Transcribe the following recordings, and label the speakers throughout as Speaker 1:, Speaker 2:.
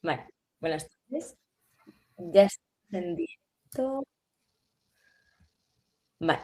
Speaker 1: Vale, buenas tardes. Ya estás en directo. Vale.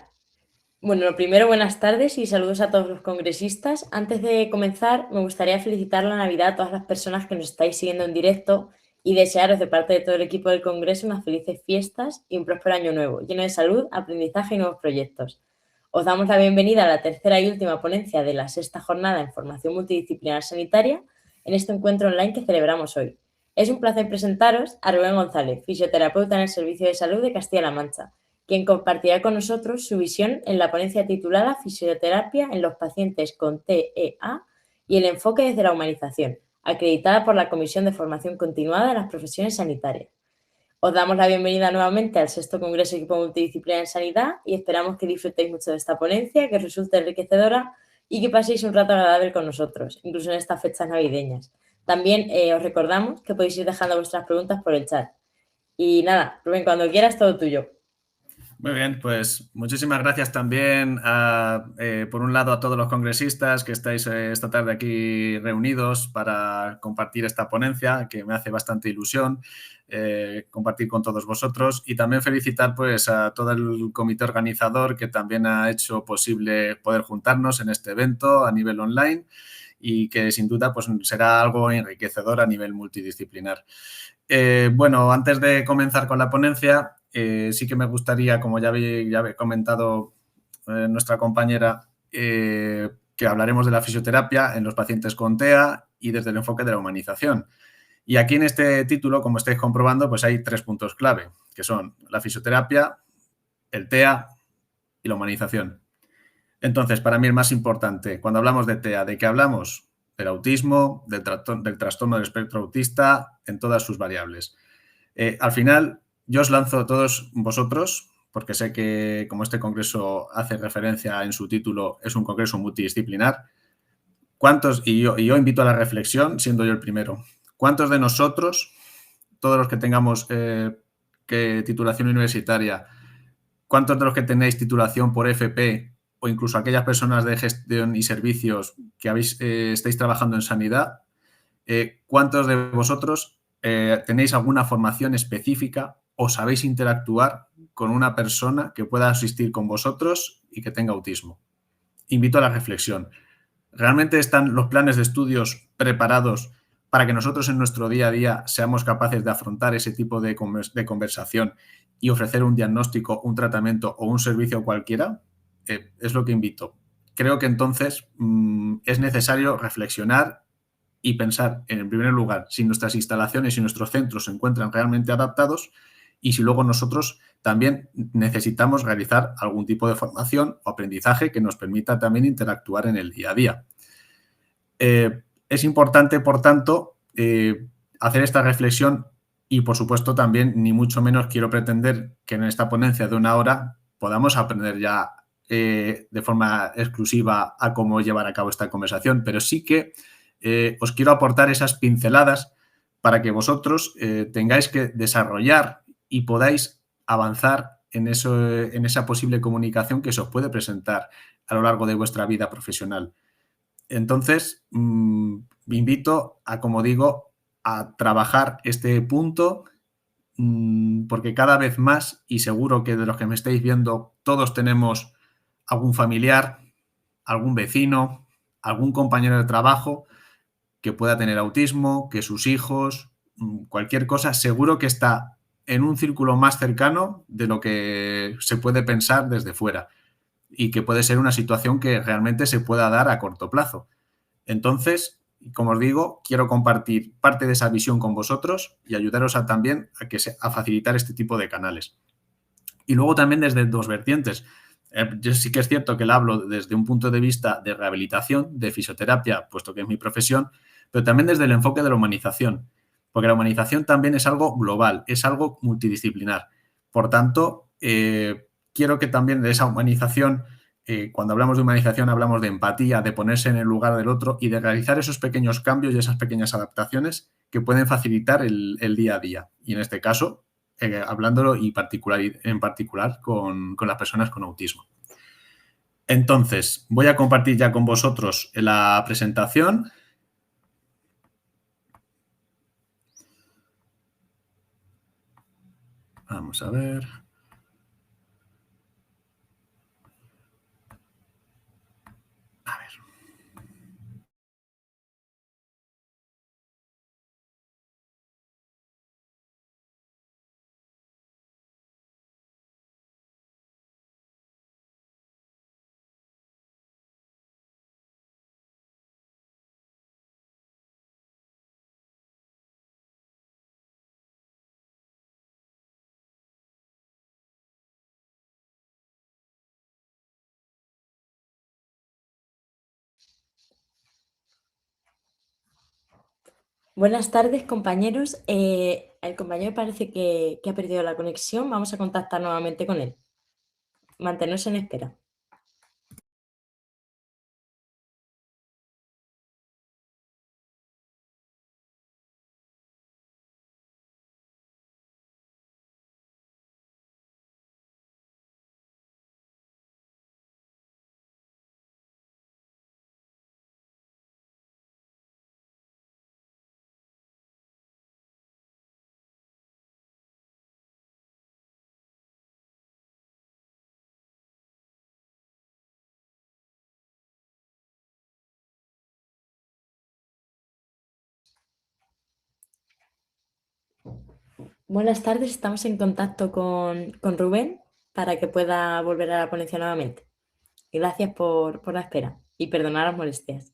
Speaker 1: Bueno, lo primero, buenas tardes y saludos a todos los congresistas. Antes de comenzar, me gustaría felicitar la Navidad a todas las personas que nos estáis siguiendo en directo y desearos de parte de todo el equipo del Congreso unas felices fiestas y un próspero año nuevo, lleno de salud, aprendizaje y nuevos proyectos. Os damos la bienvenida a la tercera y última ponencia de la sexta jornada en formación multidisciplinar sanitaria en este encuentro online que celebramos hoy. Es un placer presentaros a Rubén González, fisioterapeuta en el Servicio de Salud de Castilla-La Mancha, quien compartirá con nosotros su visión en la ponencia titulada Fisioterapia en los pacientes con TEA y el enfoque desde la humanización, acreditada por la Comisión de Formación Continuada de las Profesiones Sanitarias. Os damos la bienvenida nuevamente al sexto Congreso Equipo Multidisciplinar en Sanidad y esperamos que disfrutéis mucho de esta ponencia, que os resulte enriquecedora y que paséis un rato agradable con nosotros, incluso en estas fechas navideñas. También os recordamos que podéis ir dejando vuestras preguntas por el chat. Y nada, Rubén, cuando quieras, todo tuyo.
Speaker 2: Muy bien, pues muchísimas gracias también por un lado a todos los congresistas que estáis esta tarde aquí reunidos para compartir esta ponencia, que me hace bastante ilusión compartir con todos vosotros, y también felicitar pues a todo el comité organizador que también ha hecho posible poder juntarnos en este evento a nivel online y que sin duda pues será algo enriquecedor a nivel multidisciplinar. Bueno, antes de comenzar con la ponencia, sí que me gustaría, como ya había comentado nuestra compañera, que hablaremos de la fisioterapia en los pacientes con TEA y desde el enfoque de la humanización. Y aquí en este título, como estáis comprobando, pues hay 3 puntos clave, que son la fisioterapia, el TEA y la humanización. Entonces, para mí el más importante, cuando hablamos de TEA, ¿de qué hablamos? Del autismo, del trastorno del espectro autista, en todas sus variables. Al final, yo os lanzo a todos vosotros, porque sé que como este congreso hace referencia en su título, es un congreso multidisciplinar. Y yo invito a la reflexión, siendo yo el primero. ¿Cuántos de nosotros, todos los que tengamos titulación universitaria, cuántos de los que tenéis titulación por FP o incluso aquellas personas de gestión y servicios que estáis trabajando en sanidad, cuántos de vosotros tenéis alguna formación específica o sabéis interactuar con una persona que pueda asistir con vosotros y que tenga autismo? Invito a la reflexión. ¿Realmente están los planes de estudios preparados para que nosotros en nuestro día a día seamos capaces de afrontar ese tipo de conversación y ofrecer un diagnóstico, un tratamiento o un servicio cualquiera? Es lo que invito. Creo que entonces es necesario reflexionar y pensar, en primer lugar, si nuestras instalaciones y nuestros centros se encuentran realmente adaptados y si luego nosotros también necesitamos realizar algún tipo de formación o aprendizaje que nos permita también interactuar en el día a día. Es importante, por tanto, hacer esta reflexión y, por supuesto, también, ni mucho menos quiero pretender que en esta ponencia de 1 hora podamos aprender ya de forma exclusiva a cómo llevar a cabo esta conversación, pero sí que os quiero aportar esas pinceladas para que vosotros tengáis que desarrollar y podáis avanzar en esa posible comunicación que se os puede presentar a lo largo de vuestra vida profesional. Entonces, me invito a, como digo, a trabajar este punto porque cada vez más, y seguro que de los que me estáis viendo, todos tenemos algún familiar, algún vecino, algún compañero de trabajo que pueda tener autismo, que sus hijos, cualquier cosa, seguro que está en un círculo más cercano de lo que se puede pensar desde fuera y que puede ser una situación que realmente se pueda dar a corto plazo. Entonces, como os digo, quiero compartir parte de esa visión con vosotros y ayudaros también a facilitar este tipo de canales. Y luego también desde 2 vertientes. Yo sí que es cierto que la hablo desde un punto de vista de rehabilitación, de fisioterapia, puesto que es mi profesión, pero también desde el enfoque de la humanización, porque la humanización también es algo global, es algo multidisciplinar. Por tanto, quiero que también de esa humanización, cuando hablamos de humanización, hablamos de empatía, de ponerse en el lugar del otro y de realizar esos pequeños cambios y esas pequeñas adaptaciones que pueden facilitar el día a día. Y en este caso, hablándolo en particular con las personas con autismo. Entonces, voy a compartir ya con vosotros la presentación. Vamos a ver. A ver.
Speaker 1: Buenas tardes, compañeros. El compañero parece que ha perdido la conexión. Vamos a contactar nuevamente con él. Mantenerse en espera. Buenas tardes, estamos en contacto con Rubén para que pueda volver a la ponencia nuevamente. Gracias por la espera y perdonar las molestias.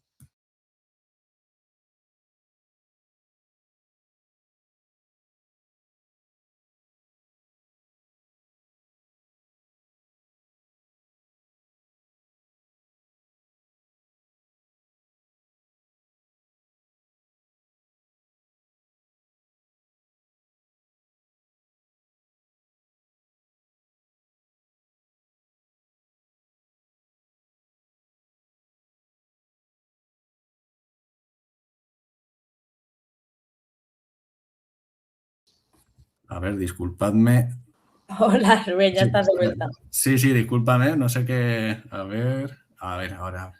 Speaker 2: A ver, disculpadme.
Speaker 1: Hola, Rubén, ya
Speaker 2: Sí,
Speaker 1: estás de vuelta.
Speaker 2: sí, discúlpame, no sé qué. A ver, ahora.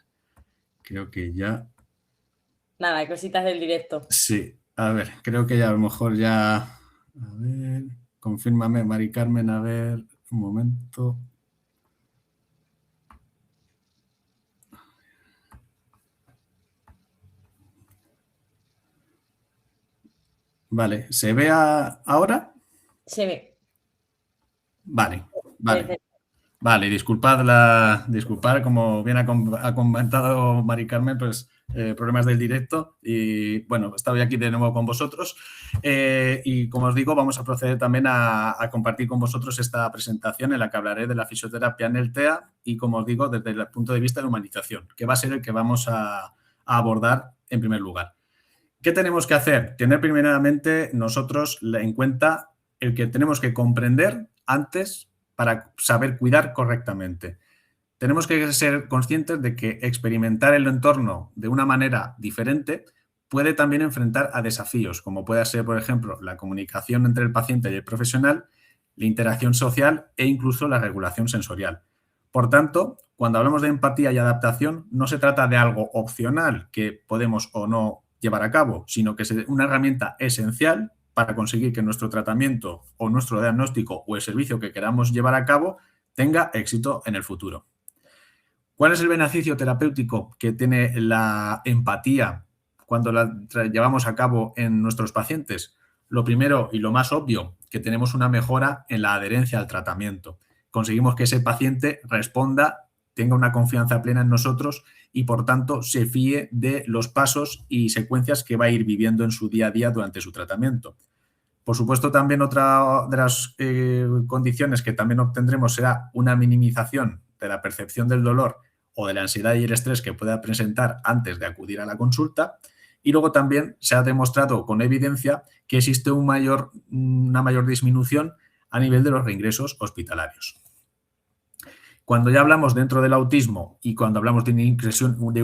Speaker 2: Creo que ya.
Speaker 1: Nada, cositas del directo.
Speaker 2: Sí, a ver, creo que ya a lo mejor ya. A ver, confírmame, Mari Carmen, a ver, un momento. Vale, ¿se ve ahora?
Speaker 1: Se ve.
Speaker 2: Vale, vale.
Speaker 1: Perfecto.
Speaker 2: Vale, disculpad, como bien ha comentado Mari Carmen, pues problemas del directo y bueno, estoy aquí de nuevo con vosotros y como os digo, vamos a proceder también a compartir con vosotros esta presentación en la que hablaré de la fisioterapia en el TEA y como os digo, desde el punto de vista de humanización, que va a ser el que vamos a abordar en primer lugar. ¿Qué tenemos que hacer? Tener primeramente nosotros en cuenta el que tenemos que comprender antes para saber cuidar correctamente. Tenemos que ser conscientes de que experimentar el entorno de una manera diferente puede también enfrentar a desafíos, como puede ser, por ejemplo, la comunicación entre el paciente y el profesional, la interacción social e incluso la regulación sensorial. Por tanto, cuando hablamos de empatía y adaptación, no se trata de algo opcional que podemos o no llevar a cabo, sino que es una herramienta esencial para conseguir que nuestro tratamiento o nuestro diagnóstico o el servicio que queramos llevar a cabo tenga éxito en el futuro. ¿Cuál es el beneficio terapéutico que tiene la empatía cuando la llevamos a cabo en nuestros pacientes? Lo primero y lo más obvio, que tenemos una mejora en la adherencia al tratamiento. Conseguimos que ese paciente responda, tenga una confianza plena en nosotros y, por tanto, se fíe de los pasos y secuencias que va a ir viviendo en su día a día durante su tratamiento. Por supuesto, también otra de las condiciones que también obtendremos será una minimización de la percepción del dolor o de la ansiedad y el estrés que pueda presentar antes de acudir a la consulta. Y luego también se ha demostrado con evidencia que existe una mayor disminución a nivel de los reingresos hospitalarios. Cuando ya hablamos dentro del autismo y cuando hablamos de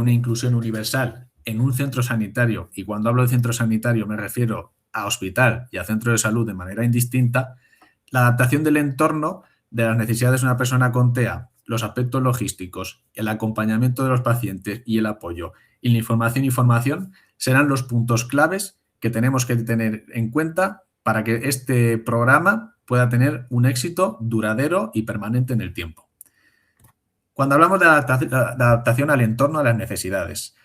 Speaker 2: una inclusión universal en un centro sanitario, y cuando hablo de centro sanitario me refiero a hospital y a centro de salud de manera indistinta, la adaptación del entorno de las necesidades de una persona con TEA, los aspectos logísticos, el acompañamiento de los pacientes y el apoyo y la información y formación serán los puntos claves que tenemos que tener en cuenta para que este programa pueda tener un éxito duradero y permanente en el tiempo. Cuando hablamos de adaptación al entorno, a las necesidades,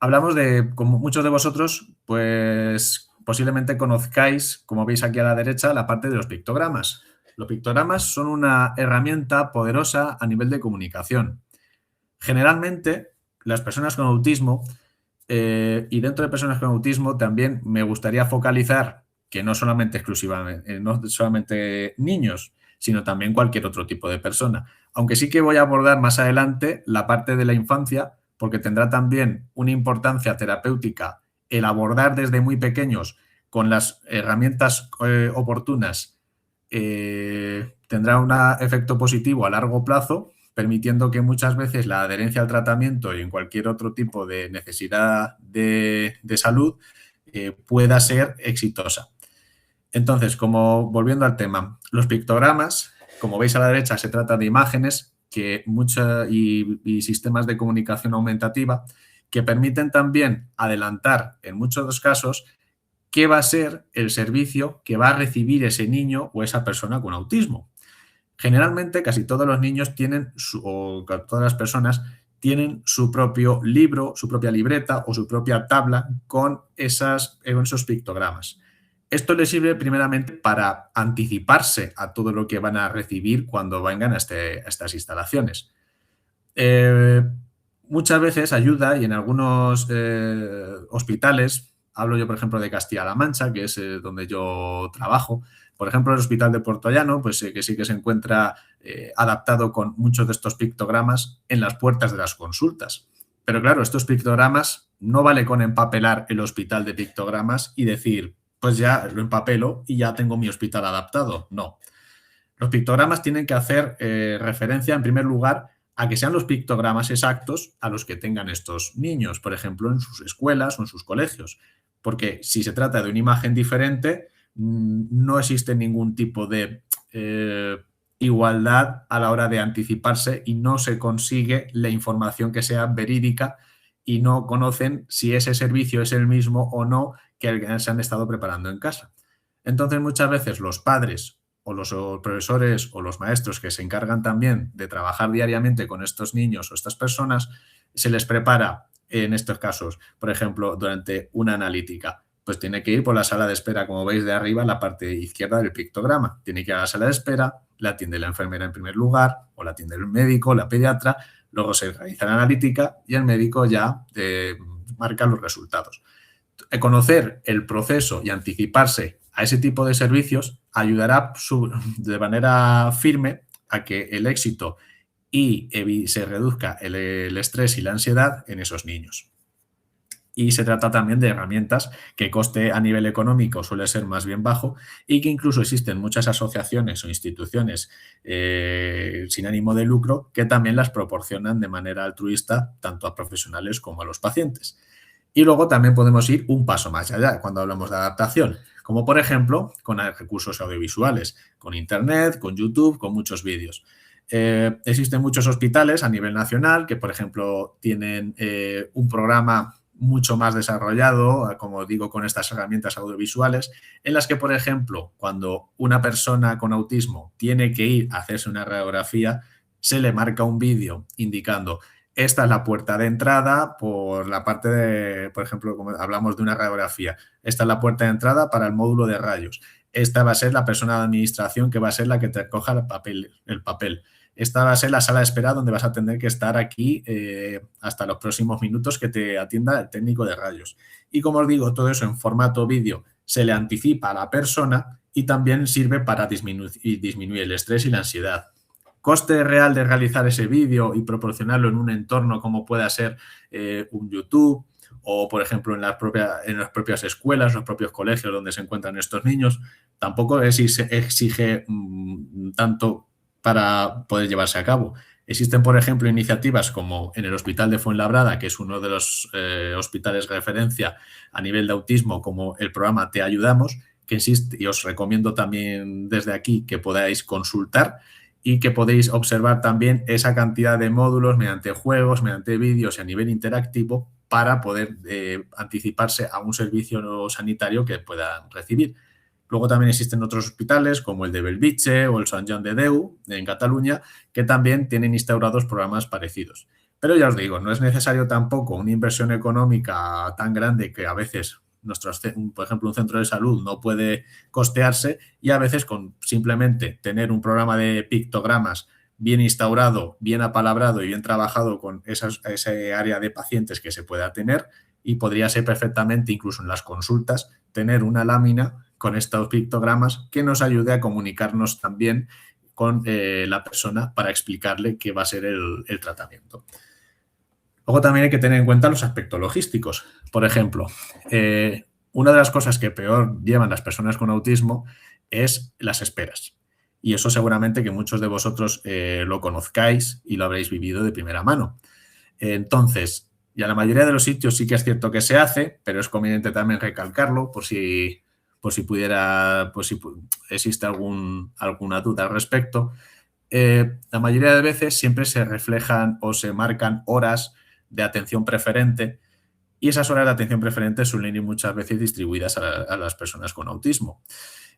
Speaker 2: hablamos de, como muchos de vosotros, pues posiblemente conozcáis, como veis aquí a la derecha, la parte de los pictogramas. Los pictogramas son una herramienta poderosa a nivel de comunicación. Generalmente, las personas con autismo, y dentro de personas con autismo también me gustaría focalizar que no solamente exclusivamente, no solamente niños, sino también cualquier otro tipo de persona. Aunque sí que voy a abordar más adelante la parte de la infancia, porque tendrá también una importancia terapéutica el abordar desde muy pequeños con las herramientas oportunas, tendrá un efecto positivo a largo plazo, permitiendo que muchas veces la adherencia al tratamiento y en cualquier otro tipo de necesidad de salud pueda ser exitosa. Entonces, volviendo al tema, los pictogramas, como veis a la derecha, se trata de imágenes y sistemas de comunicación aumentativa que permiten también adelantar, en muchos de los casos, qué va a ser el servicio que va a recibir ese niño o esa persona con autismo. Generalmente, casi todos los niños tienen, o todas las personas, tienen su propio libro, su propia libreta o su propia tabla con esos pictogramas. Esto les sirve primeramente para anticiparse a todo lo que van a recibir cuando vengan a estas instalaciones. Muchas veces ayuda, y en algunos hospitales, hablo yo por ejemplo de Castilla-La Mancha, que es donde yo trabajo, por ejemplo el Hospital de Puerto Llano, pues que sí que se encuentra adaptado con muchos de estos pictogramas en las puertas de las consultas. Pero claro, estos pictogramas no vale con empapelar el hospital de pictogramas y decir, pues ya lo empapelo y ya tengo mi hospital adaptado. No. Los pictogramas tienen que hacer referencia, en primer lugar, a que sean los pictogramas exactos a los que tengan estos niños, por ejemplo, en sus escuelas o en sus colegios. Porque si se trata de una imagen diferente, no existe ningún tipo de igualdad a la hora de anticiparse y no se consigue la información que sea verídica y no conocen si ese servicio es el mismo o no que se han estado preparando en casa. Entonces, muchas veces los padres o los profesores o los maestros que se encargan también de trabajar diariamente con estos niños o estas personas, se les prepara en estos casos, por ejemplo, durante una analítica. Pues tiene que ir por la sala de espera, como veis de arriba, en la parte izquierda del pictograma. Tiene que ir a la sala de espera, la atiende la enfermera en primer lugar, o la atiende el médico, la pediatra, luego se realiza la analítica y el médico ya marca los resultados. Conocer el proceso y anticiparse a ese tipo de servicios ayudará de manera firme a que el éxito y se reduzca el estrés y la ansiedad en esos niños. Y se trata también de herramientas que coste a nivel económico suele ser más bien bajo y que incluso existen muchas asociaciones o instituciones sin ánimo de lucro que también las proporcionan de manera altruista tanto a profesionales como a los pacientes. Y luego también podemos ir un paso más allá cuando hablamos de adaptación, como por ejemplo con recursos audiovisuales, con Internet, con YouTube, con muchos vídeos. Existen muchos hospitales a nivel nacional que, por ejemplo, tienen un programa mucho más desarrollado, como digo, con estas herramientas audiovisuales, en las que, por ejemplo, cuando una persona con autismo tiene que ir a hacerse una radiografía, se le marca un vídeo indicando esta es la puerta de entrada por la parte de, por ejemplo, como hablamos de una radiografía, esta es la puerta de entrada para el módulo de rayos. Esta va a ser la persona de administración que va a ser la que te coja el papel. Esta va a ser la sala de espera donde vas a tener que estar aquí hasta los próximos minutos que te atienda el técnico de rayos. Y como os digo, todo eso en formato vídeo se le anticipa a la persona y también sirve para disminuir el estrés y la ansiedad. Coste real de realizar ese vídeo y proporcionarlo en un entorno como pueda ser un YouTube o, por ejemplo, en las propias escuelas, los propios colegios donde se encuentran estos niños, tampoco exige tanto para poder llevarse a cabo. Existen, por ejemplo, iniciativas como en el Hospital de Fuenlabrada, que es uno de los hospitales de referencia a nivel de autismo, como el programa Te Ayudamos, que existe, y os recomiendo también desde aquí que podáis consultar y que podéis observar también esa cantidad de módulos mediante juegos, mediante vídeos y a nivel interactivo para poder anticiparse a un servicio sanitario que puedan recibir. Luego también existen otros hospitales como el de Bellvitge o el Sant Joan de Déu en Cataluña, que también tienen instaurados programas parecidos. Pero ya os digo, no es necesario tampoco una inversión económica tan grande que a veces, por ejemplo, un centro de salud no puede costearse, y a veces con simplemente tener un programa de pictogramas bien instaurado, bien apalabrado y bien trabajado con ese área de pacientes que se pueda tener, y podría ser perfectamente, incluso en las consultas, tener una lámina con estos pictogramas que nos ayude a comunicarnos también con la persona para explicarle qué va a ser el tratamiento. Luego también hay que tener en cuenta los aspectos logísticos. Por ejemplo, una de las cosas que peor llevan las personas con autismo es las esperas. Y eso seguramente que muchos de vosotros lo conozcáis y lo habréis vivido de primera mano. Entonces, ya la mayoría de los sitios sí que es cierto que se hace, pero es conveniente también recalcarlo por si pudiera, existe alguna duda al respecto. La mayoría de veces siempre se reflejan o se marcan horas de atención preferente, y esas horas de atención preferente suelen ir muchas veces distribuidas a las personas con autismo.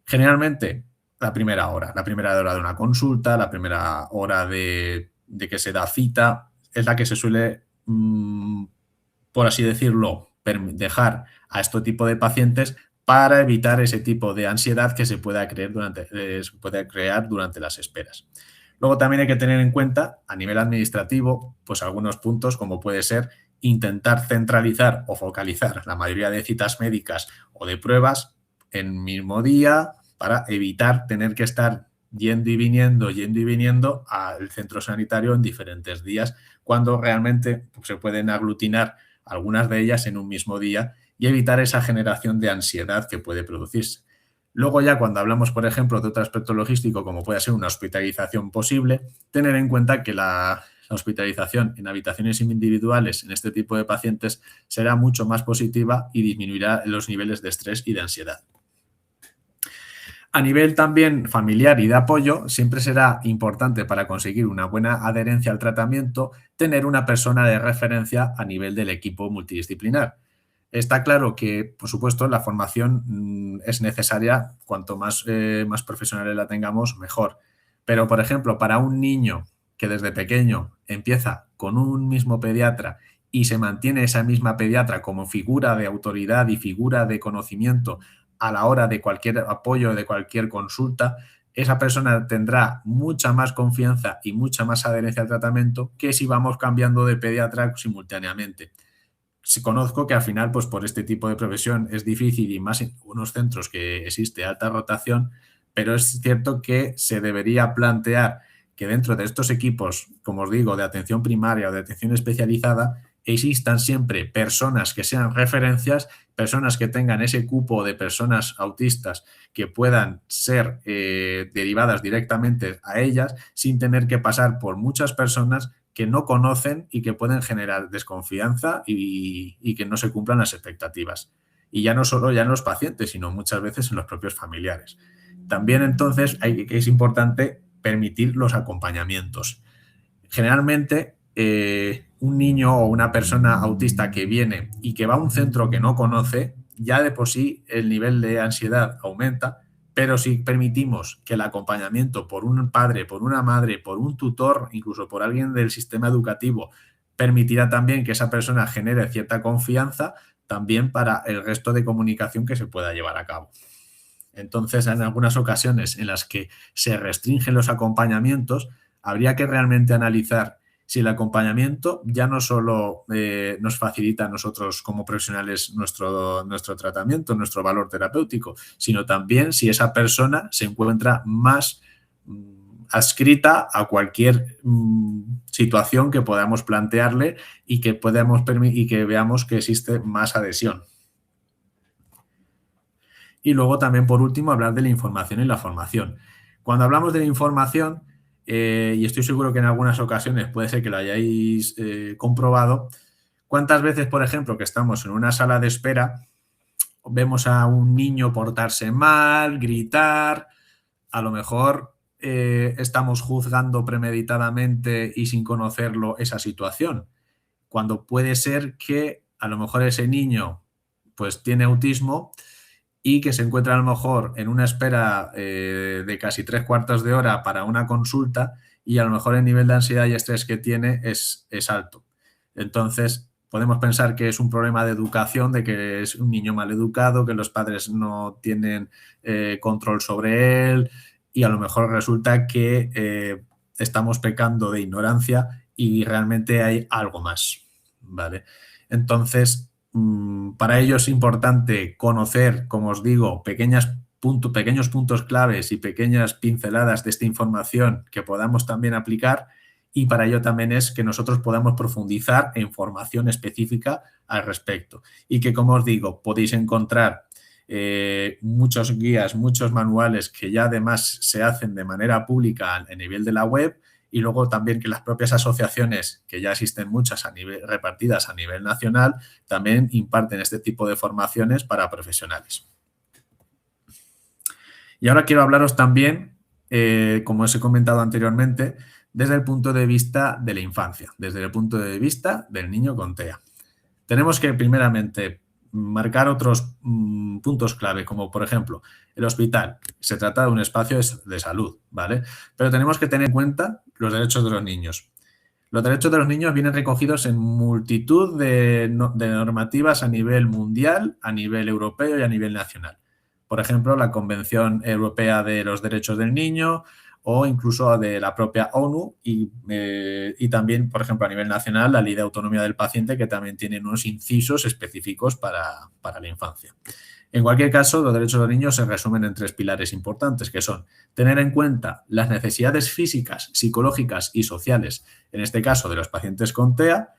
Speaker 2: Generalmente, la primera hora de una consulta, la primera hora de que se da cita, es la que se suele, por así decirlo, dejar a este tipo de pacientes para evitar ese tipo de ansiedad que se pueda crear durante las esperas. Luego también hay que tener en cuenta, a nivel administrativo, pues algunos puntos, como puede ser intentar centralizar o focalizar la mayoría de citas médicas o de pruebas en el mismo día, para evitar tener que estar yendo y viniendo al centro sanitario en diferentes días, cuando realmente se pueden aglutinar algunas de ellas en un mismo día y evitar esa generación de ansiedad que puede producirse. Luego ya cuando hablamos, por ejemplo, de otro aspecto logístico, como puede ser una hospitalización posible, tener en cuenta que la hospitalización en habitaciones individuales en este tipo de pacientes será mucho más positiva y disminuirá los niveles de estrés y de ansiedad. A nivel también familiar y de apoyo, siempre será importante, para conseguir una buena adherencia al tratamiento, tener una persona de referencia a nivel del equipo multidisciplinar. Está claro que, por supuesto, la formación es necesaria. Cuanto más profesionales la tengamos, mejor. Pero, por ejemplo, para un niño que desde pequeño empieza con un mismo pediatra y se mantiene esa misma pediatra como figura de autoridad y figura de conocimiento a la hora de cualquier apoyo, de cualquier consulta, esa persona tendrá mucha más confianza y mucha más adherencia al tratamiento que si vamos cambiando de pediatra simultáneamente. Sí, conozco que al final, pues por este tipo de profesión es difícil, y más en unos centros que existe alta rotación, pero es cierto que se debería plantear que dentro de estos equipos, como os digo, de atención primaria o de atención especializada, existan siempre personas que sean referencias, personas que tengan ese cupo de personas autistas que puedan ser derivadas directamente a ellas, sin tener que pasar por muchas personas que no conocen y que pueden generar desconfianza y que no se cumplan las expectativas. Y ya no solo ya en los pacientes, sino muchas veces en los propios familiares. También entonces es importante permitir los acompañamientos. Generalmente, un niño o una persona autista que viene y que va a un centro que no conoce, ya de por sí el nivel de ansiedad aumenta, pero si permitimos que el acompañamiento por un padre, por una madre, por un tutor, incluso por alguien del sistema educativo, permitirá también que esa persona genere cierta confianza también para el resto de comunicación que se pueda llevar a cabo. Entonces, en algunas ocasiones en las que se restringen los acompañamientos, habría que realmente analizar si el acompañamiento ya no solo nos facilita a nosotros como profesionales nuestro tratamiento, nuestro valor terapéutico, sino también si esa persona se encuentra más adscrita a cualquier situación que podamos plantearle y que veamos que existe más adhesión. Y luego también, por último, hablar de la información y la formación. Cuando hablamos de la información, y estoy seguro que en algunas ocasiones puede ser que lo hayáis comprobado, ¿cuántas veces, por ejemplo, que estamos en una sala de espera, vemos a un niño portarse mal, gritar, a lo mejor estamos juzgando premeditadamente y sin conocerlo esa situación, cuando puede ser que a lo mejor ese niño pues tiene autismo y que se encuentra a lo mejor en una espera de casi 3/4 de hora para una consulta y a lo mejor el nivel de ansiedad y estrés que tiene es alto. Entonces, podemos pensar que es un problema de educación, de que es un niño mal educado, que los padres no tienen control sobre él y a lo mejor resulta que estamos pecando de ignorancia y realmente hay algo más, ¿vale? Entonces, para ello es importante conocer, como os digo, pequeños puntos claves y pequeñas pinceladas de esta información que podamos también aplicar, y para ello también es que nosotros podamos profundizar en formación específica al respecto y que, como os digo, podéis encontrar muchos guías, muchos manuales que ya además se hacen de manera pública a nivel de la web, y luego también que las propias asociaciones, que ya existen muchas repartidas a nivel nacional, también imparten este tipo de formaciones para profesionales. Y ahora quiero hablaros también, como os he comentado anteriormente, desde el punto de vista de la infancia, desde el punto de vista del niño con TEA. Tenemos que, primeramente, marcar otros puntos clave, como por ejemplo, el hospital. Se trata de un espacio de salud, ¿vale? Pero tenemos que tener en cuenta los derechos de los niños. Los derechos de los niños vienen recogidos en multitud de normativas a nivel mundial, a nivel europeo y a nivel nacional. Por ejemplo, la Convención Europea de los Derechos del Niño o incluso de la propia ONU y también, por ejemplo, a nivel nacional, la Ley de Autonomía del Paciente, que también tiene unos incisos específicos para la infancia. En cualquier caso, los derechos de los niños se resumen en 3 pilares importantes, que son tener en cuenta las necesidades físicas, psicológicas y sociales, en este caso de los pacientes con TEA,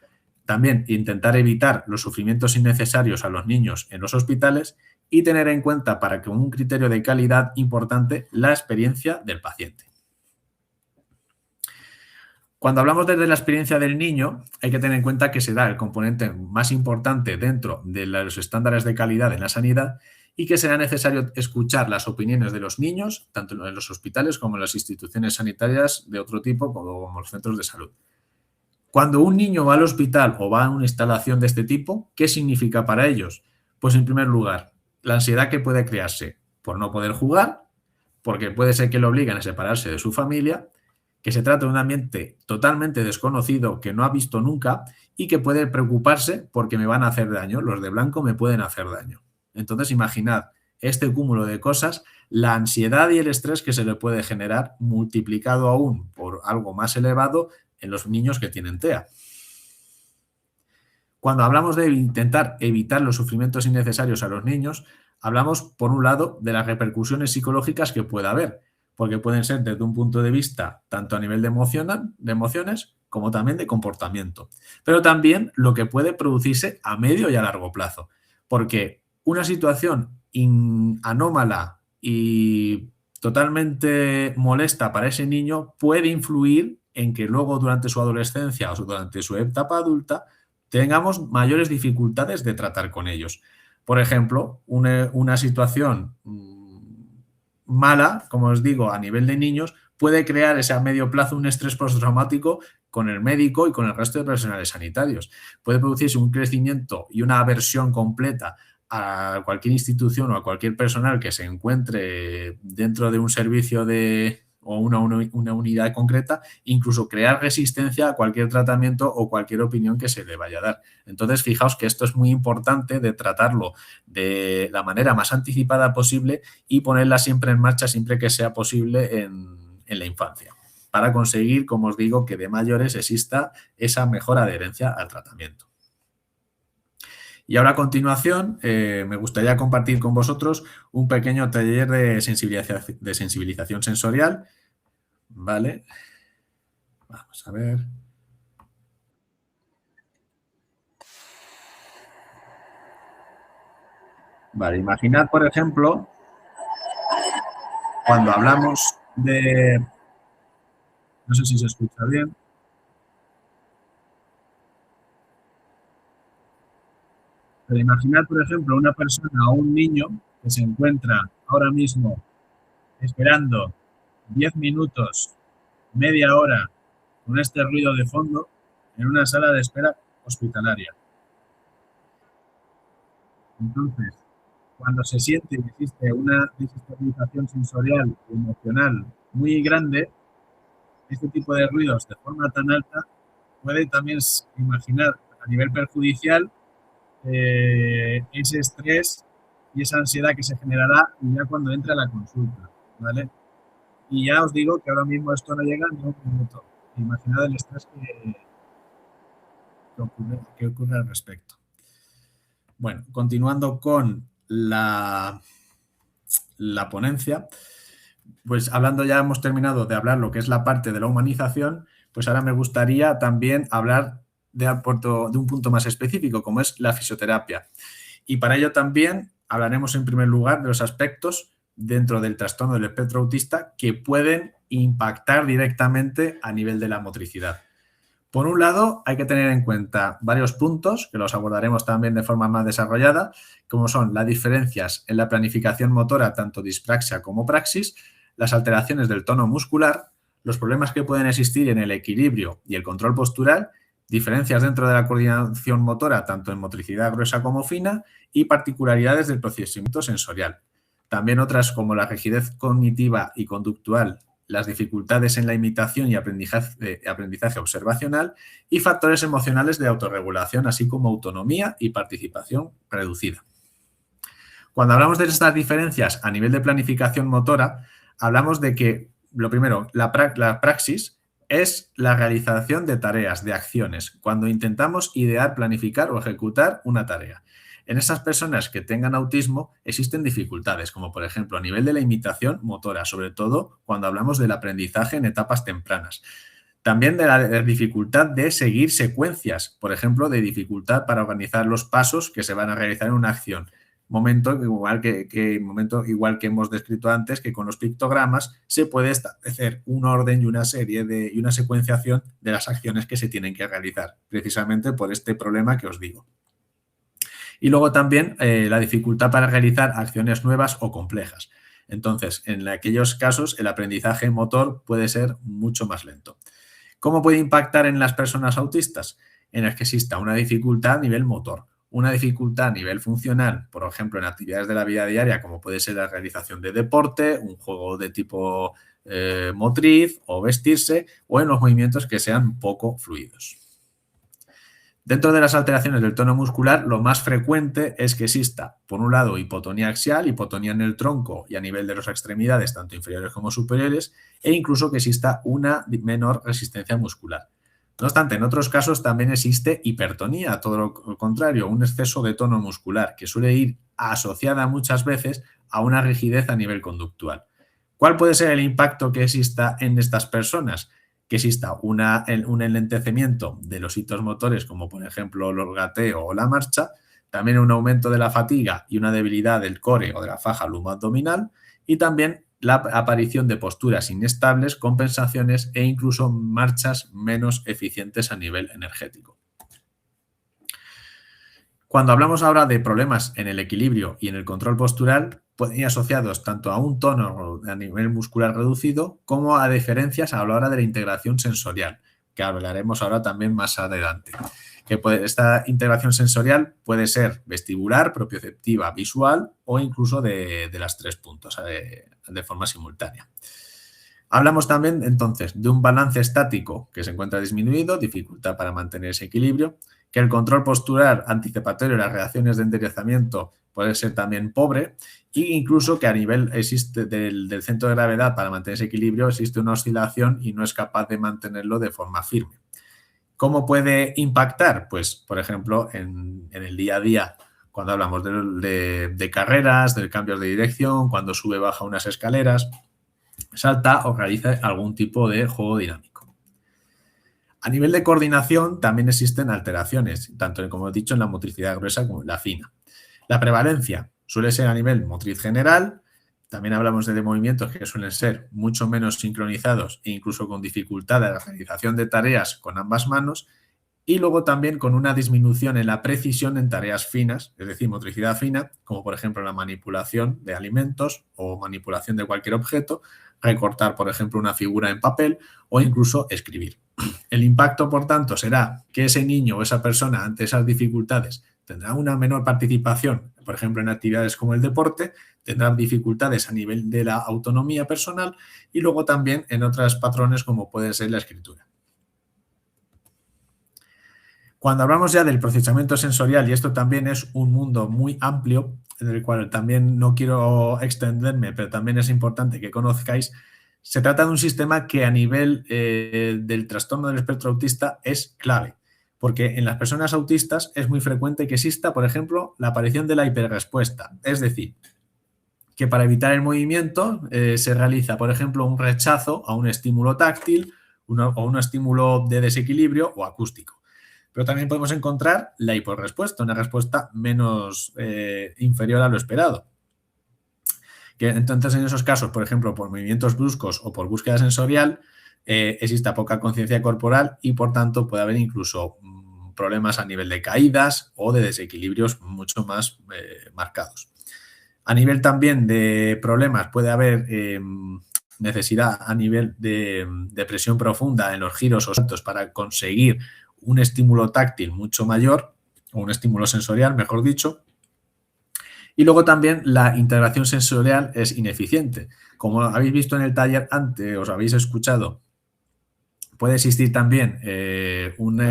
Speaker 2: también intentar evitar los sufrimientos innecesarios a los niños en los hospitales y tener en cuenta, para que un criterio de calidad importante, la experiencia del paciente. Cuando hablamos desde la experiencia del niño, hay que tener en cuenta que será el componente más importante dentro de los estándares de calidad en la sanidad y que será necesario escuchar las opiniones de los niños, tanto en los hospitales como en las instituciones sanitarias de otro tipo, como los centros de salud. Cuando un niño va al hospital o va a una instalación de este tipo, ¿qué significa para ellos? Pues, en primer lugar, la ansiedad que puede crearse por no poder jugar, porque puede ser que lo obliguen a separarse de su familia, que se trata de un ambiente totalmente desconocido que no ha visto nunca y que puede preocuparse porque me van a hacer daño, los de blanco me pueden hacer daño. Entonces, imaginad este cúmulo de cosas, la ansiedad y el estrés que se le puede generar, multiplicado aún por algo más elevado en los niños que tienen TEA. Cuando hablamos de intentar evitar los sufrimientos innecesarios a los niños, hablamos, por un lado, de las repercusiones psicológicas que pueda haber, porque pueden ser desde un punto de vista tanto a nivel de emociones como también de comportamiento. Pero también lo que puede producirse a medio y a largo plazo, porque una situación anómala y totalmente molesta para ese niño puede influir en que luego, durante su adolescencia o durante su etapa adulta, tengamos mayores dificultades de tratar con ellos. Por ejemplo, una situación mala, como os digo, a nivel de niños, puede crear ese a medio plazo un estrés postraumático con el médico y con el resto de profesionales sanitarios. Puede producirse un crecimiento y una aversión completa a cualquier institución o a cualquier personal que se encuentre dentro de un servicio o una unidad concreta, incluso crear resistencia a cualquier tratamiento o cualquier opinión que se le vaya a dar. Entonces, fijaos que esto es muy importante de tratarlo de la manera más anticipada posible y ponerla siempre en marcha siempre que sea posible en la infancia, para conseguir, como os digo, que de mayores exista esa mejor adherencia al tratamiento. Y ahora, a continuación, me gustaría compartir con vosotros un pequeño taller de sensibilización sensorial, ¿vale? Vamos a ver. Vale, imaginad, por ejemplo, cuando hablamos de... No sé si se escucha bien. Pero imaginad, por ejemplo, una persona o un niño que se encuentra ahora mismo esperando 10 minutos, media hora, con este ruido de fondo en una sala de espera hospitalaria. Entonces, cuando se siente que existe una desestabilización sensorial y emocional muy grande, este tipo de ruidos de forma tan alta puede también imaginar a nivel perjudicial ese estrés y esa ansiedad que se generará ya cuando entre a la consulta, ¿vale? Y ya os digo que ahora mismo esto no llega ni a un minuto. Imaginad el estrés que ocurre al respecto. Bueno, continuando con la ponencia, pues hablando ya hemos terminado de hablar lo que es la parte de la humanización, pues ahora me gustaría también hablar de un punto más específico, como es la fisioterapia. Y para ello también hablaremos en primer lugar de los aspectos dentro del trastorno del espectro autista que pueden impactar directamente a nivel de la motricidad. Por un lado, hay que tener en cuenta varios puntos, que los abordaremos también de forma más desarrollada, como son las diferencias en la planificación motora, tanto dispraxia como praxis, las alteraciones del tono muscular, los problemas que pueden existir en el equilibrio y el control postural, diferencias dentro de la coordinación motora, tanto en motricidad gruesa como fina, y particularidades del procesamiento sensorial. También otras como la rigidez cognitiva y conductual, las dificultades en la imitación y aprendizaje observacional y factores emocionales de autorregulación, así como autonomía y participación reducida. Cuando hablamos de estas diferencias a nivel de planificación motora, hablamos de que, lo primero, la praxis es la realización de tareas, de acciones, cuando intentamos idear, planificar o ejecutar una tarea. En esas personas que tengan autismo existen dificultades, como por ejemplo a nivel de la imitación motora, sobre todo cuando hablamos del aprendizaje en etapas tempranas. También de la dificultad de seguir secuencias, por ejemplo, de dificultad para organizar los pasos que se van a realizar en una acción. Momento igual que hemos descrito antes, que con los pictogramas se puede establecer un orden y una serie y una secuenciación de las acciones que se tienen que realizar, precisamente por este problema que os digo. Y luego también la dificultad para realizar acciones nuevas o complejas. Entonces, en aquellos casos, el aprendizaje motor puede ser mucho más lento. ¿Cómo puede impactar en las personas autistas? En las que exista una dificultad a nivel motor, una dificultad a nivel funcional, por ejemplo, en actividades de la vida diaria, como puede ser la realización de deporte, un juego de tipo motriz o vestirse, o en los movimientos que sean poco fluidos. Dentro de las alteraciones del tono muscular, lo más frecuente es que exista, por un lado, hipotonía axial, hipotonía en el tronco y a nivel de las extremidades, tanto inferiores como superiores, e incluso que exista una menor resistencia muscular. No obstante, en otros casos también existe hipertonía, todo lo contrario, un exceso de tono muscular, que suele ir asociada muchas veces a una rigidez a nivel conductual. ¿Cuál puede ser el impacto que exista en estas personas? Que exista un enlentecimiento de los hitos motores, como por ejemplo el gateo o la marcha, también un aumento de la fatiga y una debilidad del core o de la faja lumbroabdominal, y también la aparición de posturas inestables, compensaciones e incluso marchas menos eficientes a nivel energético. Cuando hablamos ahora de problemas en el equilibrio y en el control postural, pueden ir asociados tanto a un tono a nivel muscular reducido como a diferencias a la hora de la integración sensorial, que hablaremos ahora también más adelante. Esta integración sensorial puede ser vestibular, propioceptiva, visual o incluso de las 3 puntos de forma simultánea. Hablamos también entonces de un balance estático que se encuentra disminuido, dificultad para mantener ese equilibrio, que el control postural anticipatorio y las reacciones de enderezamiento puede ser también pobre, e incluso que a nivel existe del centro de gravedad para mantener ese equilibrio existe una oscilación y no es capaz de mantenerlo de forma firme. ¿Cómo puede impactar? Pues, por ejemplo, en el día a día, cuando hablamos de carreras, de cambios de dirección, cuando sube baja unas escaleras, salta o realiza algún tipo de juego dinámico. A nivel de coordinación también existen alteraciones, tanto como he dicho en la motricidad gruesa como en la fina. La prevalencia suele ser a nivel motriz general, también hablamos de movimientos que suelen ser mucho menos sincronizados e incluso con dificultad en la realización de tareas con ambas manos, y luego también con una disminución en la precisión en tareas finas, es decir, motricidad fina, como por ejemplo la manipulación de alimentos o manipulación de cualquier objeto, recortar, por ejemplo, una figura en papel o incluso escribir. El impacto, por tanto, será que ese niño o esa persona ante esas dificultades tendrá una menor participación por ejemplo, en actividades como el deporte, tendrán dificultades a nivel de la autonomía personal y luego también en otros patrones como puede ser la escritura. Cuando hablamos ya del procesamiento sensorial, y esto también es un mundo muy amplio, en el cual también no quiero extenderme, pero también es importante que conozcáis, se trata de un sistema que a nivel del trastorno del espectro autista es clave, porque en las personas autistas es muy frecuente que exista, por ejemplo, la aparición de la hiperrespuesta, es decir, que para evitar el movimiento se realiza, por ejemplo, un rechazo a un estímulo táctil o un estímulo de desequilibrio o acústico. Pero también podemos encontrar la hiporrespuesta, una respuesta menos inferior a lo esperado. Que entonces, en esos casos, por ejemplo, por movimientos bruscos o por búsqueda sensorial, exista poca conciencia corporal y, por tanto, puede haber incluso problemas a nivel de caídas o de desequilibrios mucho más marcados. A nivel también de problemas puede haber necesidad a nivel de presión profunda en los giros o saltos para conseguir un estímulo táctil mucho mayor, o un estímulo sensorial, mejor dicho. Y luego también la integración sensorial es ineficiente. Como habéis visto en el taller antes, os habéis escuchado, puede existir también un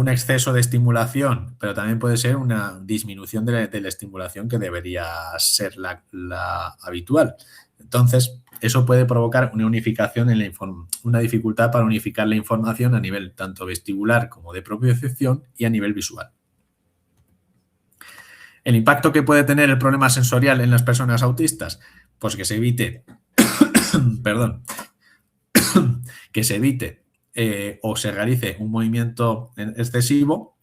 Speaker 2: exceso de estimulación, pero también puede ser una disminución de la estimulación que debería ser la habitual. Entonces, eso puede provocar una unificación en una dificultad para unificar la información a nivel tanto vestibular como de propiocepción y a nivel visual. El impacto que puede tener el problema sensorial en las personas autistas, pues que se evite, perdón, que se evite o se realice un movimiento excesivo,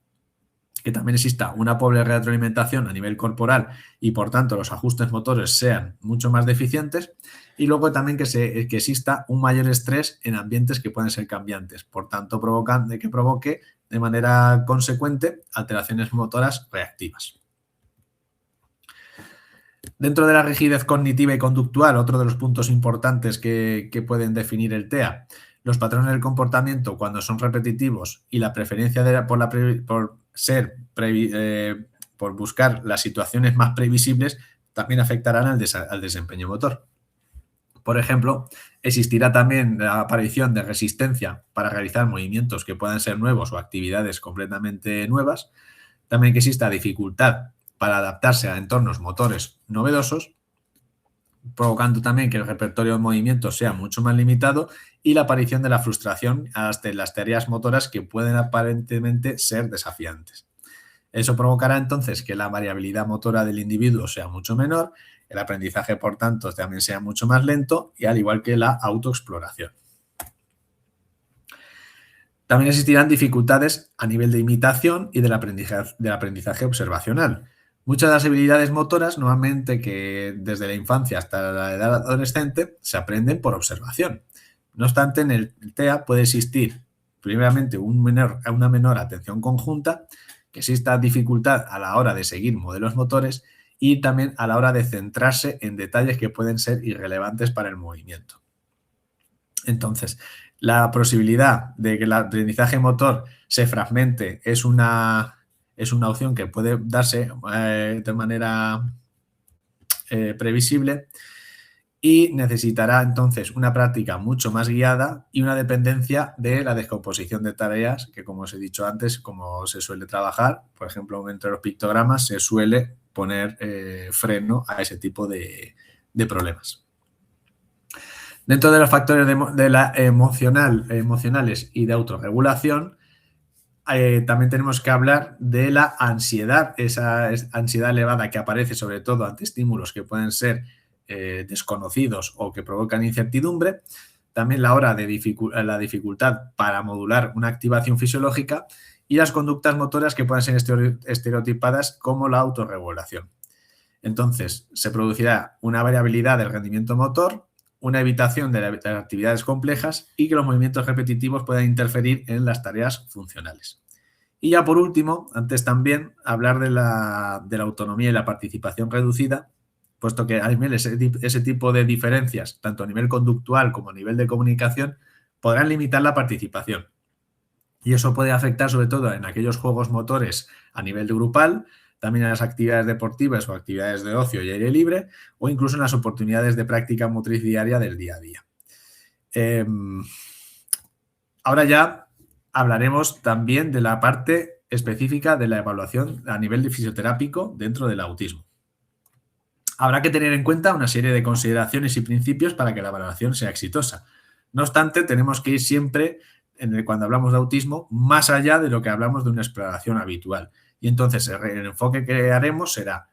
Speaker 2: que también exista una pobre retroalimentación a nivel corporal y por tanto los ajustes motores sean mucho más deficientes, y luego también que exista un mayor estrés en ambientes que pueden ser cambiantes, por tanto que provoque de manera consecuente alteraciones motoras reactivas. Dentro de la rigidez cognitiva y conductual, otro de los puntos importantes que pueden definir el TEA, los patrones del comportamiento cuando son repetitivos y la preferencia por buscar las situaciones más previsibles también afectarán al desempeño motor. Por ejemplo, existirá también la aparición de resistencia para realizar movimientos que puedan ser nuevos o actividades completamente nuevas. También que exista dificultad para adaptarse a entornos motores novedosos, provocando también que el repertorio de movimientos sea mucho más limitado y la aparición de la frustración hasta las tareas motoras que pueden aparentemente ser desafiantes. Eso provocará entonces que la variabilidad motora del individuo sea mucho menor, el aprendizaje, por tanto, también sea mucho más lento y al igual que la autoexploración. También existirán dificultades a nivel de imitación y del aprendizaje observacional. Muchas de las habilidades motoras, normalmente que desde la infancia hasta la edad adolescente, se aprenden por observación. No obstante, en el TEA puede existir, primeramente, una menor atención conjunta, que exista dificultad a la hora de seguir modelos motores y también a la hora de centrarse en detalles que pueden ser irrelevantes para el movimiento. Entonces, la posibilidad de que el aprendizaje motor se fragmente es una opción que puede darse de manera previsible y necesitará entonces una práctica mucho más guiada y una dependencia de la descomposición de tareas que, como os he dicho antes, como se suele trabajar, por ejemplo, entre los pictogramas se suele poner freno a ese tipo de problemas. Dentro de los factores emocionales y de autorregulación, también tenemos que hablar de la ansiedad, esa ansiedad elevada que aparece sobre todo ante estímulos que pueden ser desconocidos o que provocan incertidumbre, también la dificultad para modular una activación fisiológica y las conductas motoras que pueden ser estereotipadas como la autorregulación. Entonces, se producirá una variabilidad del rendimiento motor, una evitación de las actividades complejas y que los movimientos repetitivos puedan interferir en las tareas funcionales. Y ya por último, antes también, hablar de la autonomía y la participación reducida, puesto que ese tipo de diferencias, tanto a nivel conductual como a nivel de comunicación, podrán limitar la participación. Y eso puede afectar sobre todo en aquellos juegos motores a nivel grupal, también en las actividades deportivas o actividades de ocio y aire libre, o incluso en las oportunidades de práctica motriz diaria del día a día. Ahora ya hablaremos también de la parte específica de la evaluación a nivel de fisioterápico dentro del autismo. Habrá que tener en cuenta una serie de consideraciones y principios para que la evaluación sea exitosa. No obstante, tenemos que ir siempre, cuando hablamos de autismo, más allá de lo que hablamos de una exploración habitual. Y entonces el enfoque que haremos será,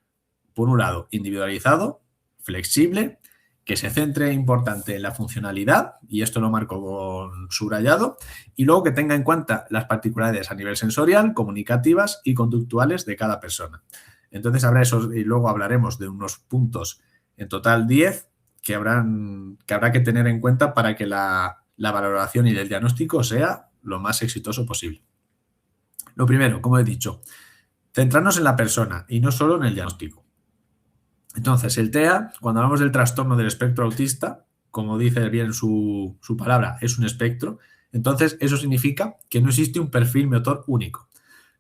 Speaker 2: por un lado, individualizado, flexible, que se centre importante en la funcionalidad, y esto lo marco con subrayado, y luego que tenga en cuenta las particularidades a nivel sensorial, comunicativas y conductuales de cada persona. Entonces habrá esos, y luego hablaremos de unos puntos, en total 10, que habrá que tener en cuenta para que la valoración y el diagnóstico sea lo más exitoso posible. Lo primero, como he dicho, centrarnos en la persona y no solo en el diagnóstico. Entonces, el TEA, cuando hablamos del trastorno del espectro autista, como dice bien su palabra, es un espectro. Entonces, eso significa que no existe un perfil motor único.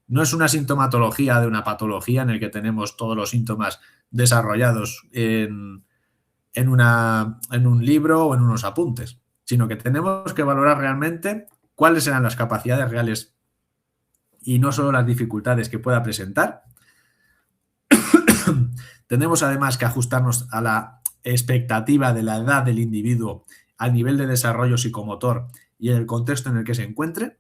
Speaker 2: No es una sintomatología de una patología en el que tenemos todos los síntomas desarrollados en un libro o en unos apuntes, sino que tenemos que valorar realmente cuáles serán las capacidades reales y no solo las dificultades que pueda presentar. Tenemos además que ajustarnos a la expectativa de la edad del individuo, al nivel de desarrollo psicomotor y en el contexto en el que se encuentre.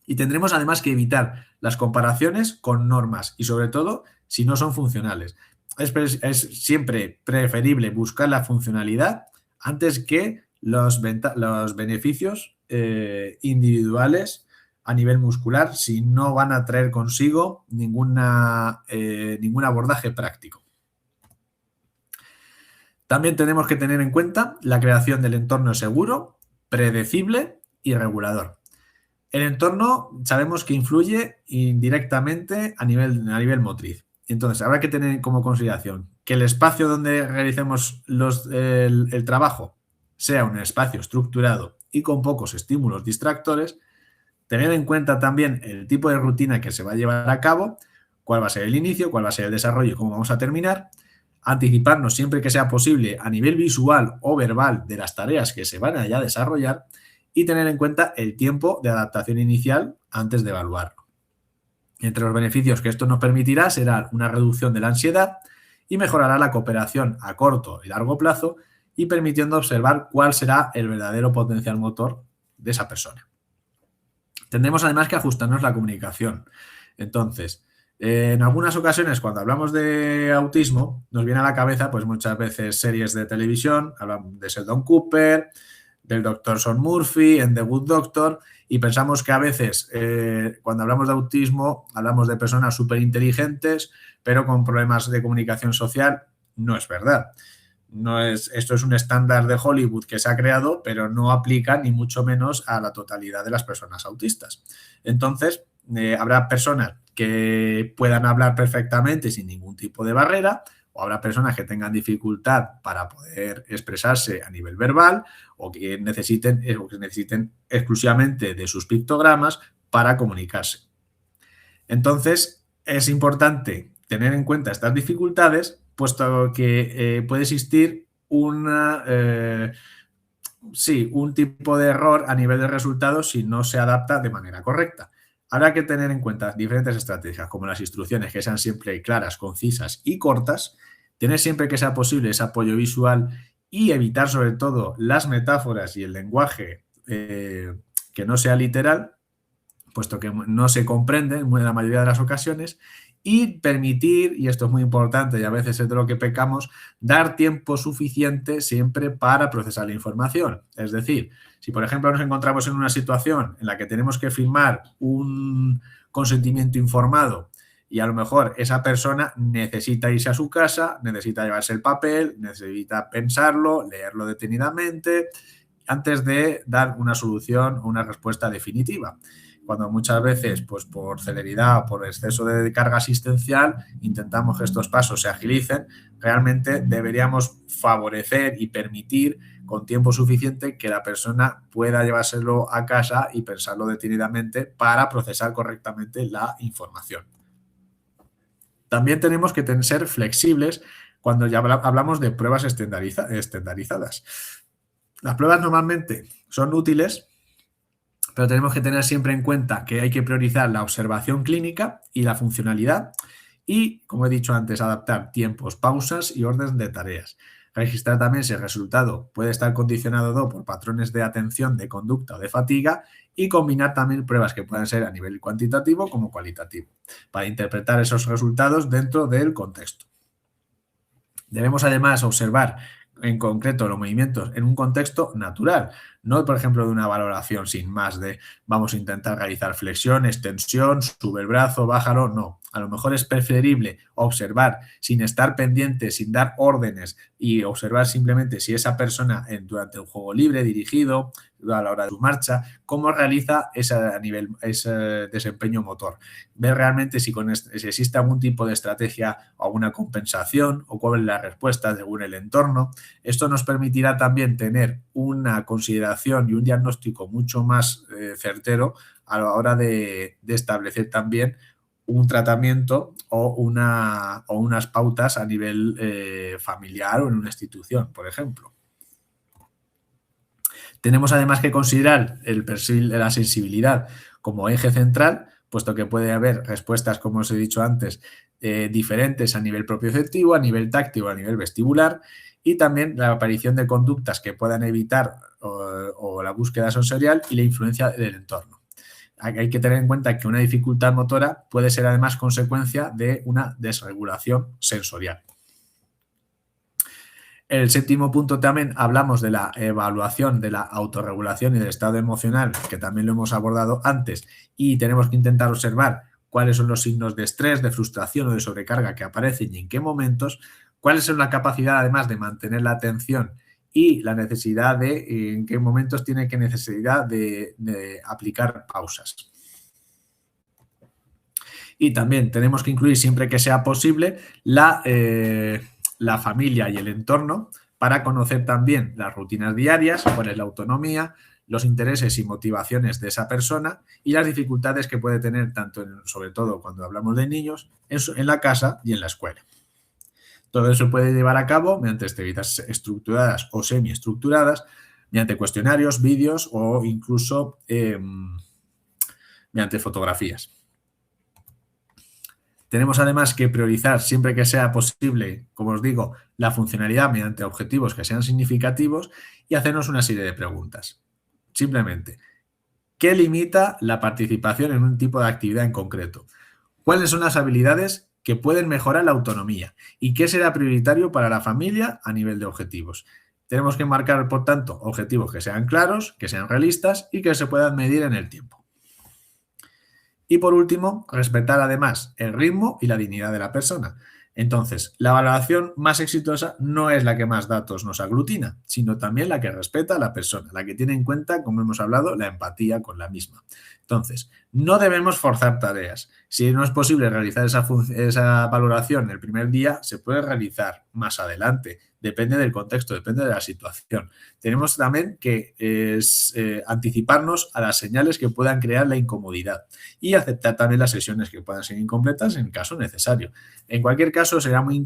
Speaker 2: Y tendremos además que evitar las comparaciones con normas y sobre todo si no son funcionales. Es siempre preferible buscar la funcionalidad antes que los beneficios individuales a nivel muscular si no van a traer consigo ningún abordaje práctico. También tenemos que tener en cuenta la creación del entorno seguro, predecible y regulador. El entorno sabemos que influye indirectamente a nivel motriz. Entonces, habrá que tener como consideración que el espacio donde realicemos el trabajo sea un espacio estructurado y con pocos estímulos distractores. Tener en cuenta también el tipo de rutina que se va a llevar a cabo, cuál va a ser el inicio, cuál va a ser el desarrollo y cómo vamos a terminar. Anticiparnos siempre que sea posible a nivel visual o verbal de las tareas que se van a ya desarrollar y tener en cuenta el tiempo de adaptación inicial antes de evaluarlo. Entre los beneficios que esto nos permitirá será una reducción de la ansiedad y mejorará la cooperación a corto y largo plazo y permitiendo observar cuál será el verdadero potencial motor de esa persona. Tendremos además que ajustarnos la comunicación. Entonces, en algunas ocasiones cuando hablamos de autismo nos viene a la cabeza pues muchas veces series de televisión, hablamos de Sheldon Cooper, del Dr. Sean Murphy, en The Good Doctor, y pensamos que a veces cuando hablamos de autismo hablamos de personas súper inteligentes pero con problemas de comunicación social. No es verdad. Esto es un estándar de Hollywood que se ha creado, pero no aplica ni mucho menos a la totalidad de las personas autistas. Entonces, habrá personas que puedan hablar perfectamente sin ningún tipo de barrera, o habrá personas que tengan dificultad para poder expresarse a nivel verbal o que necesiten exclusivamente de sus pictogramas para comunicarse. Entonces, es importante tener en cuenta estas dificultades, puesto que puede existir un tipo de error a nivel de resultados si no se adapta de manera correcta. Habrá que tener en cuenta diferentes estrategias, como las instrucciones que sean siempre claras, concisas y cortas, tener siempre que sea posible ese apoyo visual y evitar sobre todo las metáforas y el lenguaje que no sea literal, puesto que no se comprende en la mayoría de las ocasiones, y permitir, y esto es muy importante y a veces es de lo que pecamos, dar tiempo suficiente siempre para procesar la información. Es decir, si por ejemplo nos encontramos en una situación en la que tenemos que firmar un consentimiento informado y a lo mejor esa persona necesita irse a su casa, necesita llevarse el papel, necesita pensarlo, leerlo detenidamente antes de dar una solución o una respuesta definitiva. Cuando muchas veces, pues por celeridad o por exceso de carga asistencial, intentamos que estos pasos se agilicen, realmente deberíamos favorecer y permitir con tiempo suficiente que la persona pueda llevárselo a casa y pensarlo detenidamente para procesar correctamente la información. También tenemos que ser flexibles cuando ya hablamos de pruebas estandarizadas. Las pruebas normalmente son útiles, pero tenemos que tener siempre en cuenta que hay que priorizar la observación clínica y la funcionalidad y, como he dicho antes, adaptar tiempos, pausas y orden de tareas. Registrar también si el resultado puede estar condicionado por patrones de atención, de conducta o de fatiga y combinar también pruebas que puedan ser a nivel cuantitativo como cualitativo para interpretar esos resultados dentro del contexto. Debemos además observar en concreto los movimientos en un contexto natural, no por ejemplo de una valoración sin más de vamos a intentar realizar flexión, extensión, sube el brazo, bájalo, no. A lo mejor es preferible observar sin estar pendiente, sin dar órdenes y observar simplemente si esa persona durante un juego libre, dirigido, a la hora de su marcha, cómo realiza ese desempeño motor. Ver realmente si existe algún tipo de estrategia o alguna compensación o cuál es la respuesta según el entorno. Esto nos permitirá también tener una consideración y un diagnóstico mucho más certero a la hora de establecer también un tratamiento o unas pautas a nivel familiar o en una institución, por ejemplo. Tenemos además que considerar el perfil de la sensibilidad como eje central, puesto que puede haber respuestas, como os he dicho antes, diferentes a nivel propioceptivo, a nivel táctil o a nivel vestibular, y también la aparición de conductas que puedan evitar o la búsqueda sensorial y la influencia del entorno. Hay que tener en cuenta que una dificultad motora puede ser además consecuencia de una desregulación sensorial. En el séptimo punto también hablamos de la evaluación de la autorregulación y del estado emocional, que también lo hemos abordado antes, y tenemos que intentar observar cuáles son los signos de estrés, de frustración o de sobrecarga que aparecen y en qué momentos, cuáles son la capacidad además de mantener la atención y la necesidad de en qué momentos tiene que necesidad de aplicar pausas. Y también tenemos que incluir siempre que sea posible la familia y el entorno para conocer también las rutinas diarias, cuál es la autonomía, los intereses y motivaciones de esa persona y las dificultades que puede tener, sobre todo cuando hablamos de niños, en la casa y en la escuela. Todo eso puede llevar a cabo mediante entrevistas estructuradas o semiestructuradas, mediante cuestionarios, vídeos o incluso mediante fotografías. Tenemos además que priorizar siempre que sea posible, como os digo, la funcionalidad mediante objetivos que sean significativos y hacernos una serie de preguntas. Simplemente, ¿qué limita la participación en un tipo de actividad en concreto? ¿Cuáles son las habilidades que pueden mejorar la autonomía? ¿Y qué será prioritario para la familia a nivel de objetivos? Tenemos que marcar, por tanto, objetivos que sean claros, que sean realistas y que se puedan medir en el tiempo. Y por último, respetar además el ritmo y la dignidad de la persona. Entonces, la valoración más exitosa no es la que más datos nos aglutina, sino también la que respeta a la persona, la que tiene en cuenta, como hemos hablado, la empatía con la misma. Entonces, no debemos forzar tareas. Si no es posible realizar esa valoración el primer día, se puede realizar más adelante. Depende del contexto, depende de la situación. Tenemos también que anticiparnos a las señales que puedan crear la incomodidad y aceptar también las sesiones que puedan ser incompletas en caso necesario. En cualquier caso, será muy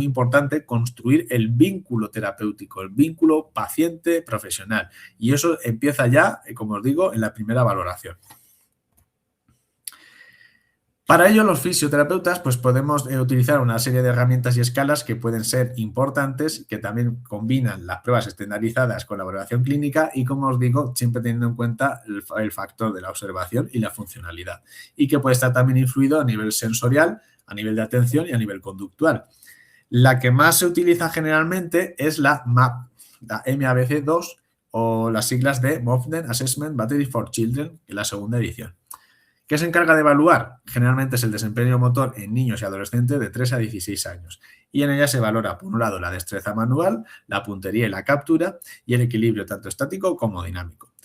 Speaker 2: importante construir el vínculo terapéutico, el vínculo paciente-profesional. Y eso empieza ya, como os digo, en la primera valoración. Para ello, los fisioterapeutas pues podemos utilizar una serie de herramientas y escalas que pueden ser importantes, que también combinan las pruebas estandarizadas con la valoración clínica y, como os digo, siempre teniendo en cuenta el factor de la observación y la funcionalidad, y que puede estar también influido a nivel sensorial, a nivel de atención y a nivel conductual. La que más se utiliza generalmente es la MAP, la MABC2 o las siglas de Movement Assessment Battery for Children, que es la segunda edición. ¿Qué se encarga de evaluar? Generalmente es el desempeño motor en niños y adolescentes de 3 a 16 años. Y en ella se valora, por un lado, la destreza manual, la puntería y la captura y el equilibrio tanto estático como dinámico.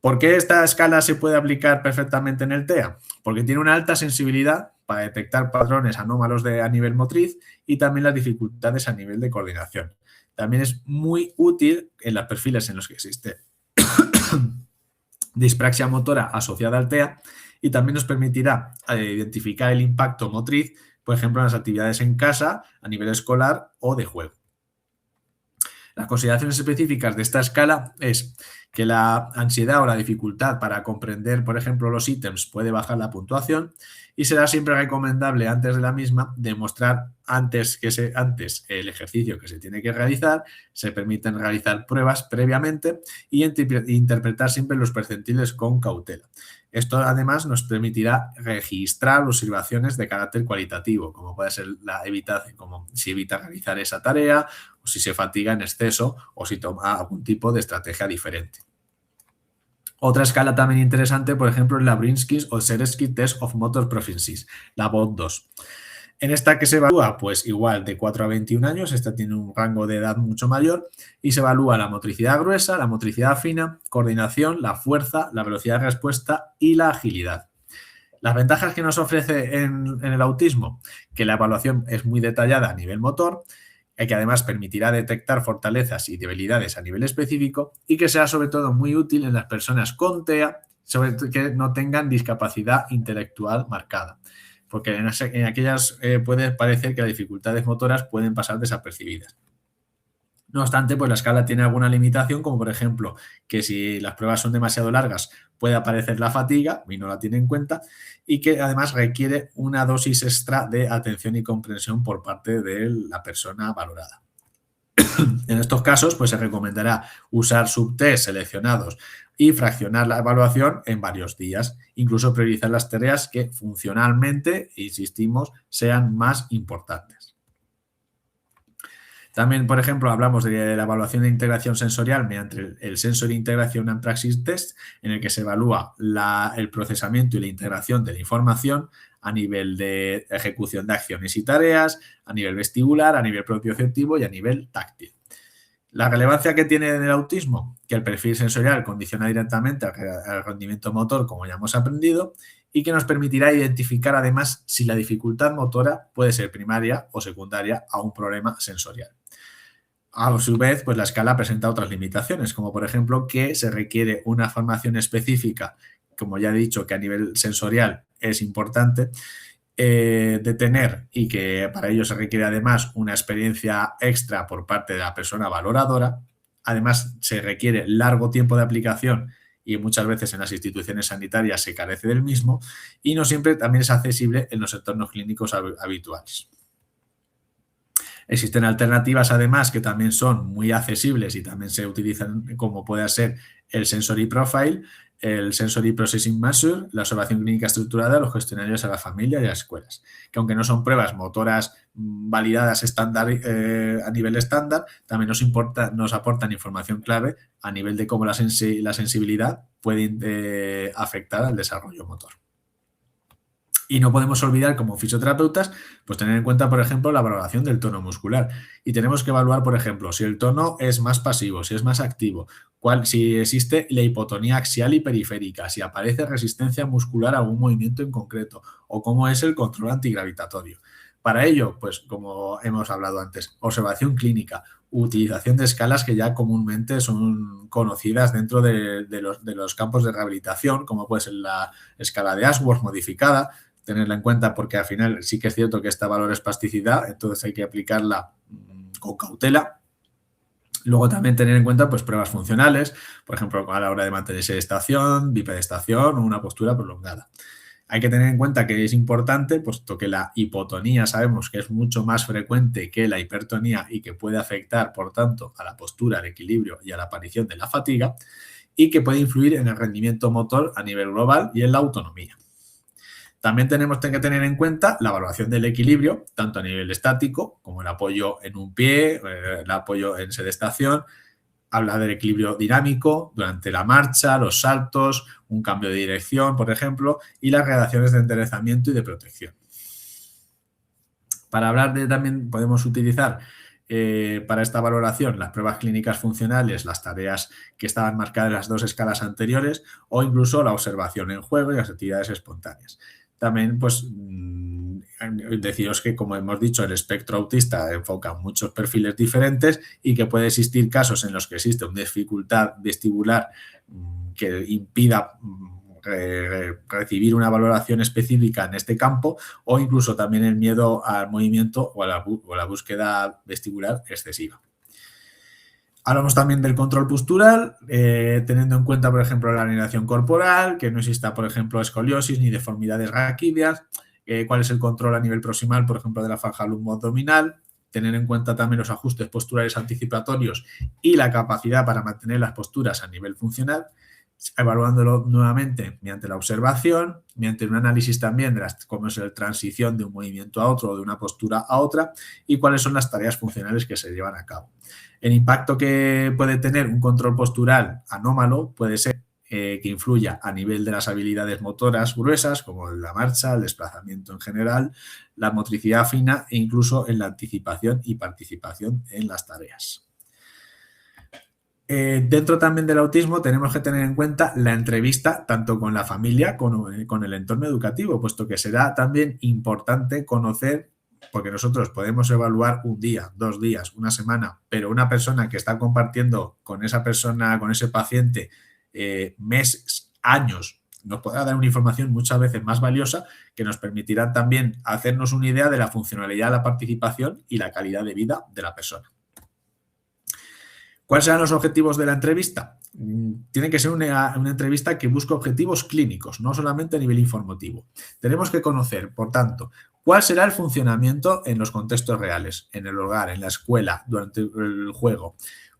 Speaker 2: ¿Por qué esta escala se puede aplicar perfectamente en el TEA? Porque tiene una alta sensibilidad para detectar patrones anómalos a nivel motriz y también las dificultades a nivel de coordinación. También es muy útil en los perfiles en los que existe dispraxia motora asociada al TEA y también nos permitirá identificar el impacto motriz por ejemplo, en las actividades en casa, a nivel escolar o de juego. Las consideraciones específicas de esta escala es que la ansiedad o la dificultad para comprender, por ejemplo, los ítems puede bajar la puntuación y será siempre recomendable antes de la misma demostrar antes el ejercicio que se tiene que realizar, se permiten realizar pruebas previamente y interpretar siempre los percentiles con cautela. Esto además nos permitirá registrar observaciones de carácter cualitativo, como puede ser como si evita realizar esa tarea, o si se fatiga en exceso o si toma algún tipo de estrategia diferente. Otra escala también interesante, por ejemplo, es la Brinsky o Seresky Test of Motor Proficiency, la BOT2. En esta que se evalúa, pues igual de 4 a 21 años, esta tiene un rango de edad mucho mayor y se evalúa la motricidad gruesa, la motricidad fina, coordinación, la fuerza, la velocidad de respuesta y la agilidad. Las ventajas que nos ofrece en el autismo, que la evaluación es muy detallada a nivel motor, que además permitirá detectar fortalezas y debilidades a nivel específico y que sea sobre todo muy útil en las personas con TEA, sobre todo que no tengan discapacidad intelectual marcada, porque en aquellas puede parecer que las dificultades motoras pueden pasar desapercibidas. No obstante, pues la escala tiene alguna limitación, como por ejemplo que si las pruebas son demasiado largas puede aparecer la fatiga, y no la tiene en cuenta, y que además requiere una dosis extra de atención y comprensión por parte de la persona valorada. En estos casos, pues se recomendará usar subtest seleccionados y fraccionar la evaluación en varios días, incluso priorizar las tareas que funcionalmente, insistimos, sean más importantes. También, por ejemplo, hablamos de la evaluación de integración sensorial mediante el Sensory Integration and Praxis Test, en el que se evalúa el procesamiento y la integración de la información a nivel de ejecución de acciones y tareas, a nivel vestibular, a nivel propioceptivo y a nivel táctil. La relevancia que tiene en el autismo, que el perfil sensorial condiciona directamente al rendimiento motor, como ya hemos aprendido, y que nos permitirá identificar además si la dificultad motora puede ser primaria o secundaria a un problema sensorial. A su vez, pues la escala presenta otras limitaciones, como por ejemplo que se requiere una formación específica, como ya he dicho, que a nivel sensorial es importante, de tener y que para ello se requiere además una experiencia extra por parte de la persona valoradora. Además, se requiere largo tiempo de aplicación y muchas veces en las instituciones sanitarias se carece del mismo y no siempre también es accesible en los entornos clínicos habituales. Existen alternativas, además, que también son muy accesibles y también se utilizan, como puede ser el Sensory Profile, el Sensory Processing Measure, la observación clínica estructurada, los cuestionarios a la familia y a las escuelas, que aunque no son pruebas motoras validadas estándar, a nivel estándar, también nos aportan información clave a nivel de cómo la sensibilidad puede afectar al desarrollo motor. Y no podemos olvidar, como fisioterapeutas, pues tener en cuenta, por ejemplo, la valoración del tono muscular. Y tenemos que evaluar, por ejemplo, si el tono es más pasivo, si es más activo, si existe la hipotonía axial y periférica, si aparece resistencia muscular a algún movimiento en concreto, o cómo es el control antigravitatorio. Para ello, pues como hemos hablado antes, observación clínica, utilización de escalas que ya comúnmente son conocidas dentro de los campos de rehabilitación, como puede ser la escala de Ashworth modificada, tenerla en cuenta porque al final sí que es cierto que esta valor es plasticidad, entonces hay que aplicarla con cautela. Luego también tener en cuenta pues pruebas funcionales, por ejemplo, a la hora de mantenerse de estación, bipedestación o una postura prolongada. Hay que tener en cuenta que es importante, puesto que la hipotonía sabemos que es mucho más frecuente que la hipertonía y que puede afectar, por tanto, a la postura, al equilibrio y a la aparición de la fatiga, y que puede influir en el rendimiento motor a nivel global y en la autonomía. También tenemos que tener en cuenta la evaluación del equilibrio, tanto a nivel estático, como el apoyo en un pie, el apoyo en sedestación, habla del equilibrio dinámico durante la marcha, los saltos, un cambio de dirección, por ejemplo, y las reacciones de enderezamiento y de protección. Para hablar también podemos utilizar para esta valoración las pruebas clínicas funcionales, las tareas que estaban marcadas en las dos escalas anteriores o incluso la observación en juego y las actividades espontáneas. También, pues, deciros que, como hemos dicho, el espectro autista enfoca muchos perfiles diferentes y que puede existir casos en los que existe una dificultad vestibular que impida recibir una valoración específica en este campo, o incluso también el miedo al movimiento o a la búsqueda vestibular excesiva. Hablamos también del control postural, teniendo en cuenta, por ejemplo, la alineación corporal, que no exista, por ejemplo, escoliosis ni deformidades raquídeas, cuál es el control a nivel proximal, por ejemplo, de la faja lumbo-abdominal, tener en cuenta también los ajustes posturales anticipatorios y la capacidad para mantener las posturas a nivel funcional, evaluándolo nuevamente mediante la observación, mediante un análisis también de cómo es la transición de un movimiento a otro o de una postura a otra y cuáles son las tareas funcionales que se llevan a cabo. El impacto que puede tener un control postural anómalo puede ser que influya a nivel de las habilidades motoras gruesas, como la marcha, el desplazamiento en general, la motricidad fina e incluso en la anticipación y participación en las tareas. Dentro también del autismo tenemos que tener en cuenta la entrevista tanto con la familia como con el entorno educativo, puesto que será también importante conocer, porque nosotros podemos evaluar un día, 2 días, una semana, pero una persona que está compartiendo con esa persona, con ese paciente, meses, años, nos podrá dar una información muchas veces más valiosa que nos permitirá también hacernos una idea de la funcionalidad de la participación y la calidad de vida de la persona. ¿Cuáles serán los objetivos de la entrevista? Tiene que ser una entrevista que busque objetivos clínicos, no solamente a nivel informativo. Tenemos que conocer, por tanto, cuál será el funcionamiento en los contextos reales, en el hogar, en la escuela, durante el juego.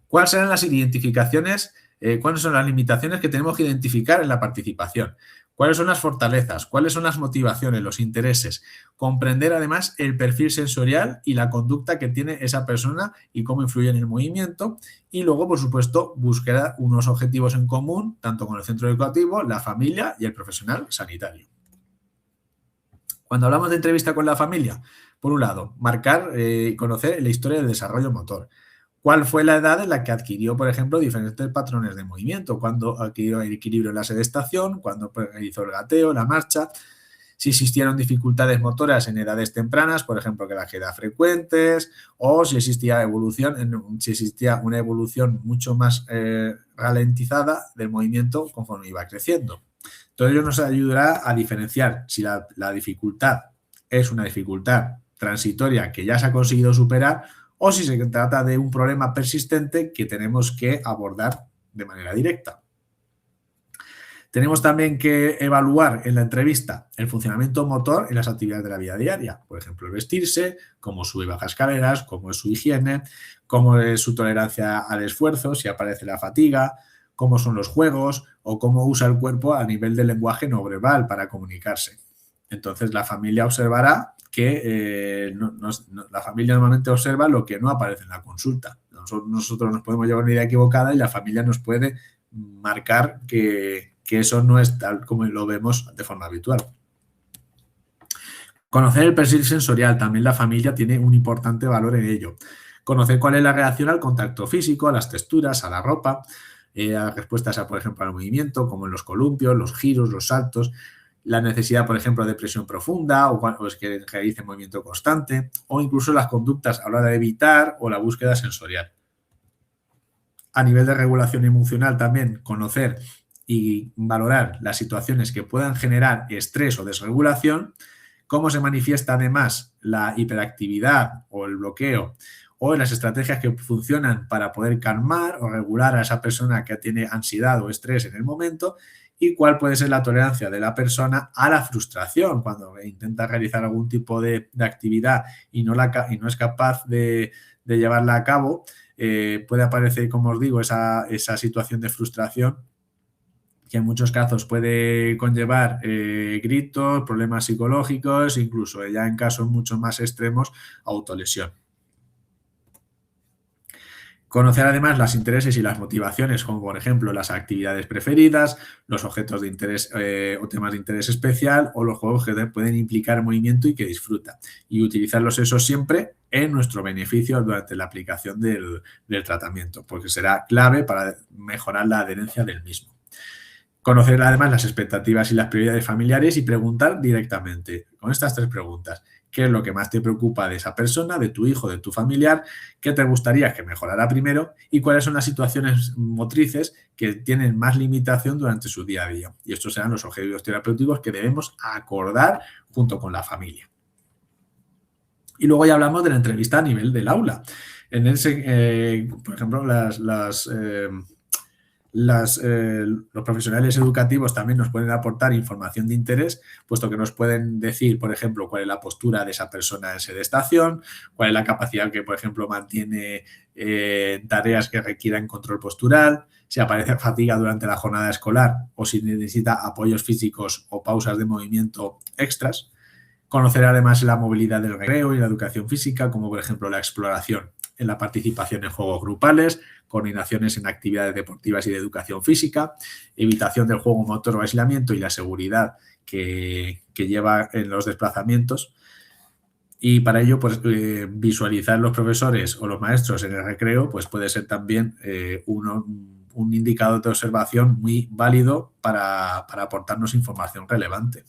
Speaker 2: ¿Cuáles serán las identificaciones, cuáles son las limitaciones que tenemos que identificar en la participación? ¿Cuáles son las fortalezas? ¿Cuáles son las motivaciones, los intereses? Comprender además el perfil sensorial y la conducta que tiene esa persona y cómo influye en el movimiento. Y luego, por supuesto, buscar unos objetivos en común, tanto con el centro educativo, la familia y el profesional sanitario. Cuando hablamos de entrevista con la familia, por un lado, marcar y conocer la historia del desarrollo motor. ¿Cuál fue la edad en la que adquirió, por ejemplo, diferentes patrones de movimiento? ¿Cuándo adquirió el equilibrio en la sedestación? ¿Cuándo hizo el gateo, la marcha? Si existieron dificultades motoras en edades tempranas, por ejemplo, que las edades frecuentes, o si existía una evolución mucho más ralentizada del movimiento conforme iba creciendo. Todo ello nos ayudará a diferenciar si la dificultad es una dificultad transitoria que ya se ha conseguido superar o si se trata de un problema persistente que tenemos que abordar de manera directa. Tenemos también que evaluar en la entrevista el funcionamiento motor en las actividades de la vida diaria. Por ejemplo, el vestirse, cómo sube y baja escaleras, cómo es su higiene, cómo es su tolerancia al esfuerzo, si aparece la fatiga, cómo son los juegos o cómo usa el cuerpo a nivel del lenguaje no verbal para comunicarse. Entonces, la familia observará que la familia normalmente observa lo que no aparece en la consulta. Nosotros nos podemos llevar una idea equivocada y la familia nos puede marcar que eso no es tal como lo vemos de forma habitual. Conocer el perfil sensorial, también la familia tiene un importante valor en ello. Conocer cuál es la reacción al contacto físico, a las texturas, a la ropa, a respuestas, por ejemplo, al movimiento, como en los columpios, los giros, los saltos, la necesidad, por ejemplo, de presión profunda o es que realice movimiento constante o incluso las conductas a la hora de evitar o la búsqueda sensorial. A nivel de regulación emocional también conocer y valorar las situaciones que puedan generar estrés o desregulación, cómo se manifiesta además la hiperactividad o el bloqueo o las estrategias que funcionan para poder calmar o regular a esa persona que tiene ansiedad o estrés en el momento y cuál puede ser la tolerancia de la persona a la frustración cuando intenta realizar algún tipo de actividad y no es capaz de llevarla a cabo. Puede aparecer, como os digo, esa situación de frustración que en muchos casos puede conllevar gritos, problemas psicológicos, incluso ya en casos mucho más extremos, autolesión. Conocer además los intereses y las motivaciones, como por ejemplo las actividades preferidas, los objetos de interés o temas de interés especial o los juegos que pueden implicar movimiento y que disfruta. Y utilizarlos eso siempre en nuestro beneficio durante la aplicación del tratamiento, porque será clave para mejorar la adherencia del mismo. Conocer además las expectativas y las prioridades familiares y preguntar directamente con estas 3 preguntas. qué es lo que más te preocupa de esa persona, de tu hijo, de tu familiar, qué te gustaría que mejorara primero y cuáles son las situaciones motrices que tienen más limitación durante su día a día. Y estos serán los objetivos terapéuticos que debemos acordar junto con la familia. Y luego ya hablamos de la entrevista a nivel del aula. En ese, por ejemplo, los profesionales educativos también nos pueden aportar información de interés, puesto que nos pueden decir, por ejemplo, cuál es la postura de esa persona en sedestación, cuál es la capacidad que, por ejemplo, mantiene tareas que requieran control postural, si aparece fatiga durante la jornada escolar o si necesita apoyos físicos o pausas de movimiento extras. Conocer además la movilidad del recreo y la educación física, como por ejemplo la exploración en la participación en juegos grupales, coordinaciones en actividades deportivas y de educación física, evitación del juego motor o aislamiento y la seguridad que lleva en los desplazamientos. Y para ello, pues visualizar los profesores o los maestros en el recreo, pues puede ser también un indicador de observación muy válido para aportarnos información relevante.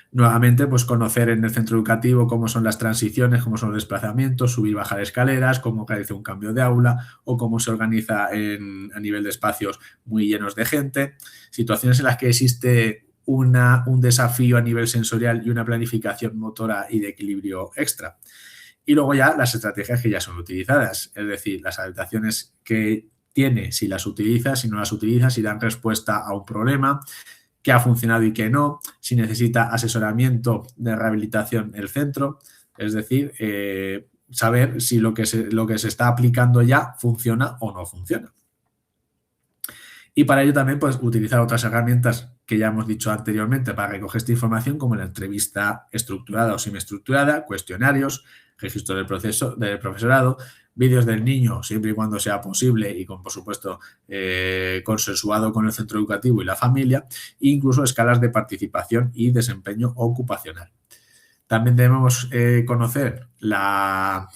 Speaker 2: Nuevamente, pues conocer en el centro educativo cómo son las transiciones, cómo son los desplazamientos, subir y bajar escaleras, cómo realiza un cambio de aula o cómo se organiza a nivel de espacios muy llenos de gente. Situaciones en las que existe un desafío a nivel sensorial y una planificación motora y de equilibrio extra. Y luego ya las estrategias que ya son utilizadas, es decir, las adaptaciones que tiene, si las utiliza, si no las utiliza, si dan respuesta a un problema, qué ha funcionado y qué no, si necesita asesoramiento de rehabilitación el centro, es decir, saber si lo que se está aplicando ya funciona o no funciona. Y para ello también pues, utilizar otras herramientas que ya hemos dicho anteriormente para recoger esta información, como la entrevista estructurada o semiestructurada, cuestionarios, registro del profesorado, vídeos del niño, siempre y cuando sea posible y con, por supuesto, consensuado con el centro educativo y la familia, e incluso escalas de participación y desempeño ocupacional. También debemos conocer la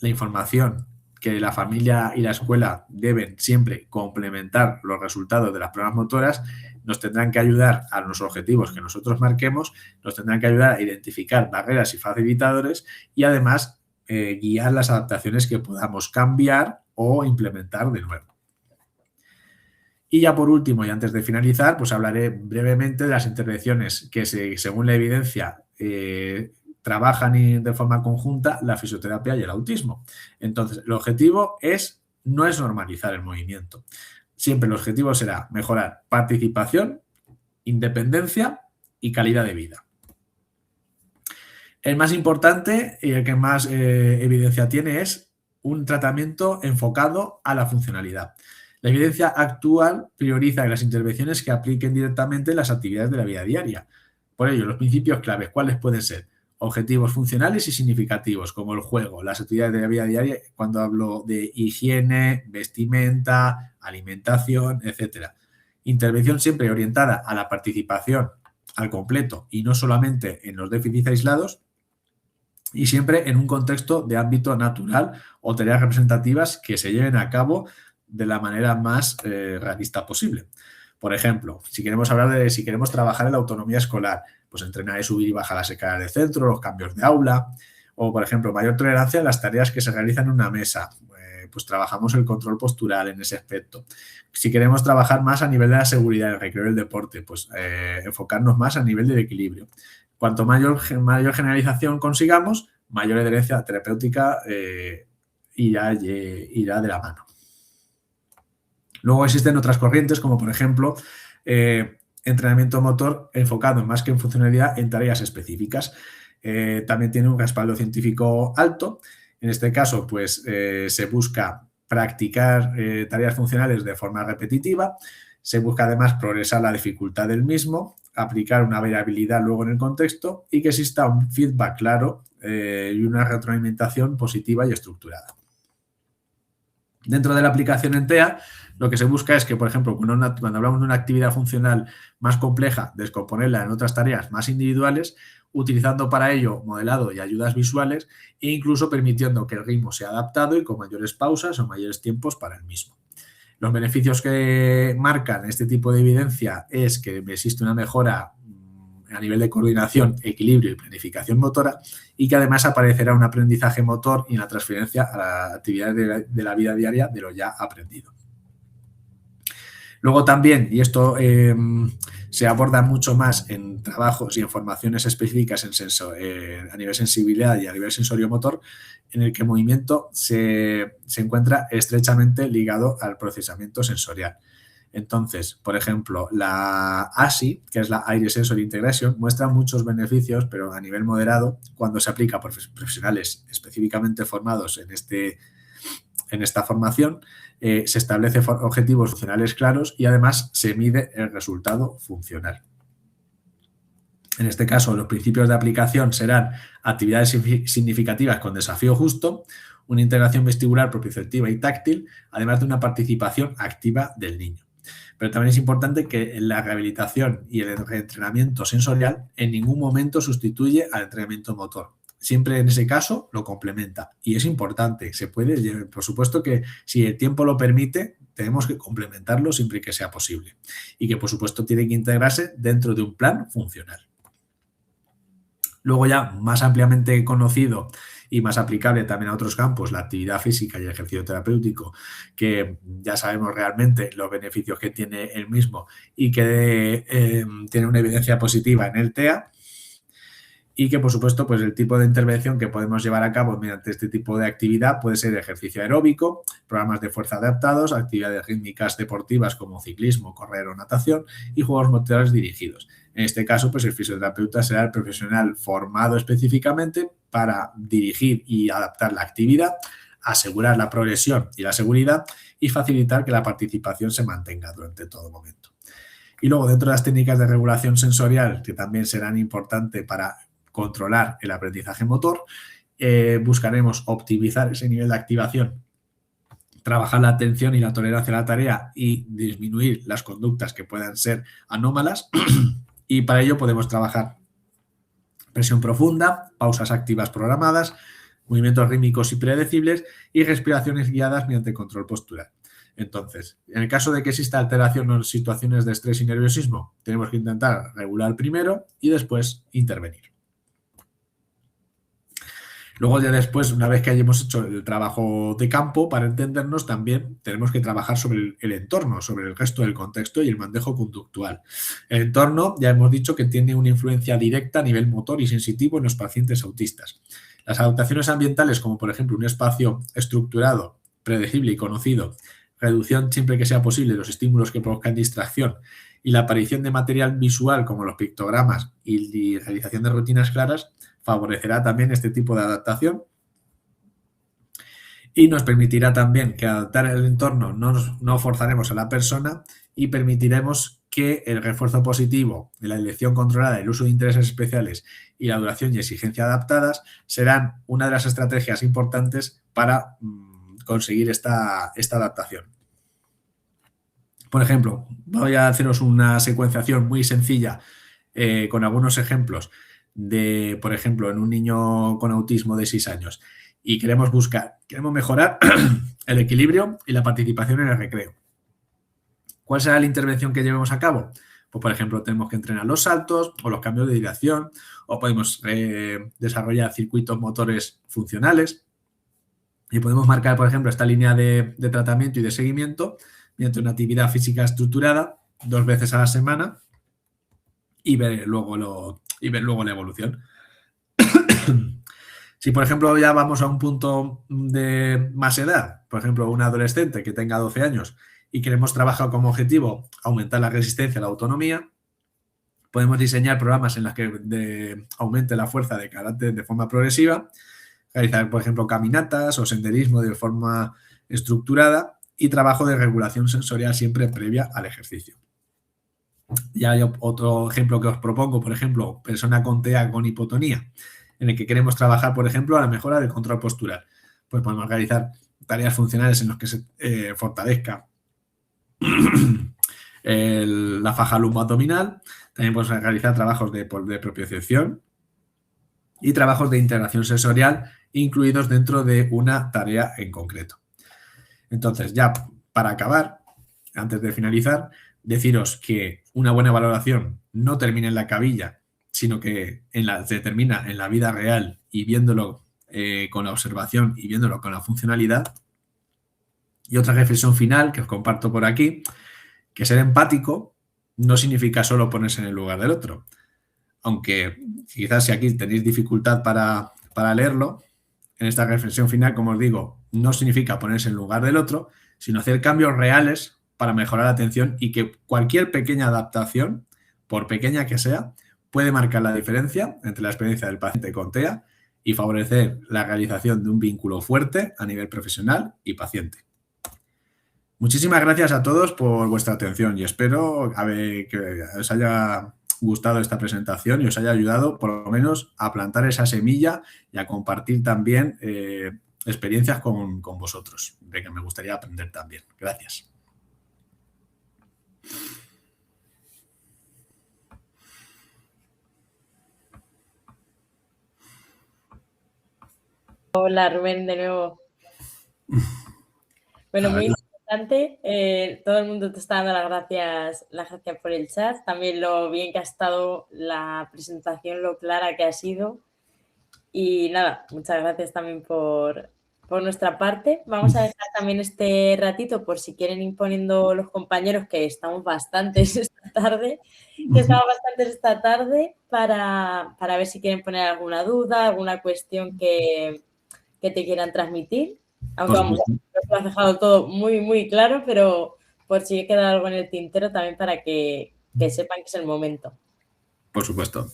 Speaker 2: información que la familia y la escuela deben siempre complementar los resultados de las pruebas motoras, nos tendrán que ayudar a los objetivos que nosotros marquemos, nos tendrán que ayudar a identificar barreras y facilitadores y además guiar las adaptaciones que podamos cambiar o implementar de nuevo. Y ya por último, y antes de finalizar, pues hablaré brevemente de las intervenciones que según la evidencia trabajan de forma conjunta la fisioterapia y el autismo. Entonces, el objetivo no es normalizar el movimiento. Siempre el objetivo será mejorar participación, independencia y calidad de vida. El más importante y el que más evidencia tiene es un tratamiento enfocado a la funcionalidad. La evidencia actual prioriza las intervenciones que apliquen directamente las actividades de la vida diaria. Por ello, los principios claves, ¿cuáles pueden ser? Objetivos funcionales y significativos, como el juego, las actividades de la vida diaria, cuando hablo de higiene, vestimenta, alimentación, etc. Intervención siempre orientada a la participación al completo y no solamente en los déficits aislados, y siempre en un contexto de ámbito natural o tareas representativas que se lleven a cabo de la manera más realista posible. Por ejemplo, si queremos trabajar en la autonomía escolar, pues entrenar y subir y bajar las escaleras de centro, los cambios de aula, o por ejemplo, mayor tolerancia a las tareas que se realizan en una mesa, pues trabajamos el control postural en ese aspecto. Si queremos trabajar más a nivel de la seguridad, el recreo y el deporte, pues enfocarnos más a nivel del equilibrio. Cuanto mayor generalización consigamos, mayor adherencia terapéutica irá de la mano. Luego existen otras corrientes, como por ejemplo, entrenamiento motor enfocado más que en funcionalidad en tareas específicas. También tiene un respaldo científico alto. En este caso, pues se busca practicar tareas funcionales de forma repetitiva. Se busca además progresar la dificultad del mismo, aplicar una variabilidad luego en el contexto y que exista un feedback claro y una retroalimentación positiva y estructurada. Dentro de la aplicación en TEA, lo que se busca es que, por ejemplo, cuando hablamos de una actividad funcional más compleja, descomponerla en otras tareas más individuales, utilizando para ello modelado y ayudas visuales e incluso permitiendo que el ritmo sea adaptado y con mayores pausas o mayores tiempos para el mismo. Los beneficios que marcan este tipo de evidencia es que existe una mejora a nivel de coordinación, equilibrio y planificación motora, y que además aparecerá un aprendizaje motor y una transferencia a las actividades de la vida diaria de lo ya aprendido. Luego también, y esto se aborda mucho más en trabajos y en formaciones específicas a nivel sensibilidad y a nivel sensoriomotor, en el que el movimiento se encuentra estrechamente ligado al procesamiento sensorial. Entonces, por ejemplo, la ASI, que es la Area Sensory Integration, muestra muchos beneficios, pero a nivel moderado, cuando se aplica por profesionales específicamente formados en esta formación, se establecen objetivos funcionales claros y además se mide el resultado funcional. En este caso, los principios de aplicación serán actividades significativas con desafío justo, una integración vestibular, propioceptiva y táctil, además de una participación activa del niño. Pero también es importante que la rehabilitación y el reentrenamiento sensorial en ningún momento sustituye al entrenamiento motor. Siempre en ese caso lo complementa y es importante, se puede, por supuesto que si el tiempo lo permite, tenemos que complementarlo siempre que sea posible y que por supuesto tiene que integrarse dentro de un plan funcional. Luego ya más ampliamente conocido y más aplicable también a otros campos, la actividad física y el ejercicio terapéutico, que ya sabemos realmente los beneficios que tiene el mismo y que tiene una evidencia positiva en el TEA. Y que, por supuesto, pues el tipo de intervención que podemos llevar a cabo mediante este tipo de actividad puede ser ejercicio aeróbico, programas de fuerza adaptados, actividades rítmicas deportivas como ciclismo, correr o natación y juegos motores dirigidos. En este caso, pues el fisioterapeuta será el profesional formado específicamente para dirigir y adaptar la actividad, asegurar la progresión y la seguridad y facilitar que la participación se mantenga durante todo momento. Y luego, dentro de las técnicas de regulación sensorial, que también serán importantes para controlar el aprendizaje motor, buscaremos optimizar ese nivel de activación, trabajar la atención y la tolerancia a la tarea y disminuir las conductas que puedan ser anómalas y para ello podemos trabajar presión profunda, pausas activas programadas, movimientos rítmicos y predecibles y respiraciones guiadas mediante control postural. Entonces, en el caso de que exista alteración en situaciones de estrés y nerviosismo, tenemos que intentar regular primero y después intervenir. Luego ya después, una vez que hayamos hecho el trabajo de campo, para entendernos también tenemos que trabajar sobre el entorno, sobre el resto del contexto y el manejo conductual. El entorno ya hemos dicho que tiene una influencia directa a nivel motor y sensitivo en los pacientes autistas. Las adaptaciones ambientales, como por ejemplo un espacio estructurado, predecible y conocido, reducción siempre que sea posible de los estímulos que provocan distracción y la aparición de material visual como los pictogramas y realización de rutinas claras, favorecerá también este tipo de adaptación y nos permitirá también que adaptar el entorno no forzaremos a la persona y permitiremos que el refuerzo positivo de la elección controlada, el uso de intereses especiales y la duración y exigencia adaptadas serán una de las estrategias importantes para conseguir esta adaptación. Por ejemplo, voy a haceros una secuenciación muy sencilla con algunos ejemplos de, por ejemplo, en un niño con autismo de 6 años y queremos mejorar el equilibrio y la participación en el recreo. ¿Cuál será la intervención que llevemos a cabo? Pues, por ejemplo, tenemos que entrenar los saltos o los cambios de dirección o podemos desarrollar circuitos motores funcionales y podemos marcar, por ejemplo, esta línea de tratamiento y de seguimiento mediante una actividad física estructurada 2 veces a la semana y ver luego la evolución. Si, por ejemplo, ya vamos a un punto de más edad, por ejemplo, un adolescente que tenga 12 años y queremos trabajar como objetivo aumentar la resistencia, la autonomía, podemos diseñar programas en los que aumente la fuerza de carácter de forma progresiva, realizar, por ejemplo, caminatas o senderismo de forma estructurada y trabajo de regulación sensorial siempre previa al ejercicio. Ya hay otro ejemplo que os propongo, por ejemplo, persona con TEA con hipotonía, en el que queremos trabajar, por ejemplo, a la mejora del control postural. Pues podemos realizar tareas funcionales en las que se fortalezca la faja lumboabdominal. También podemos realizar trabajos de propiocepción y trabajos de integración sensorial incluidos dentro de una tarea en concreto. Entonces, ya para acabar, antes de finalizar, deciros que una buena valoración no termina en la cabilla sino que se determina en la vida real y viéndolo con la observación y viéndolo con la funcionalidad. Y otra reflexión final que os comparto por aquí, que ser empático no significa solo ponerse en el lugar del otro. Aunque quizás si aquí tenéis dificultad para leerlo, en esta reflexión final, como os digo, no significa ponerse en lugar del otro, sino hacer cambios reales para mejorar la atención y que cualquier pequeña adaptación, por pequeña que sea, puede marcar la diferencia entre la experiencia del paciente con TEA y favorecer la realización de un vínculo fuerte a nivel profesional y paciente. Muchísimas gracias a todos por vuestra atención y espero que os haya gustado esta presentación y os haya ayudado por lo menos a plantar esa semilla y a compartir también experiencias con vosotros, de que me gustaría aprender también. Gracias.
Speaker 1: Hola Rubén, de nuevo. Bueno, muy interesante. Todo el mundo te está dando las gracias por el chat. También lo bien que ha estado la presentación, lo clara que ha sido. Y nada, muchas gracias también por nuestra parte. Vamos a dejar también este ratito por si quieren ir poniendo los compañeros, que estamos bastantes esta tarde, para ver si quieren poner alguna duda, alguna cuestión que te quieran transmitir. Aunque vamos, lo has dejado todo muy, muy claro, pero por si queda algo en el tintero también para que sepan que es el momento.
Speaker 2: Por supuesto.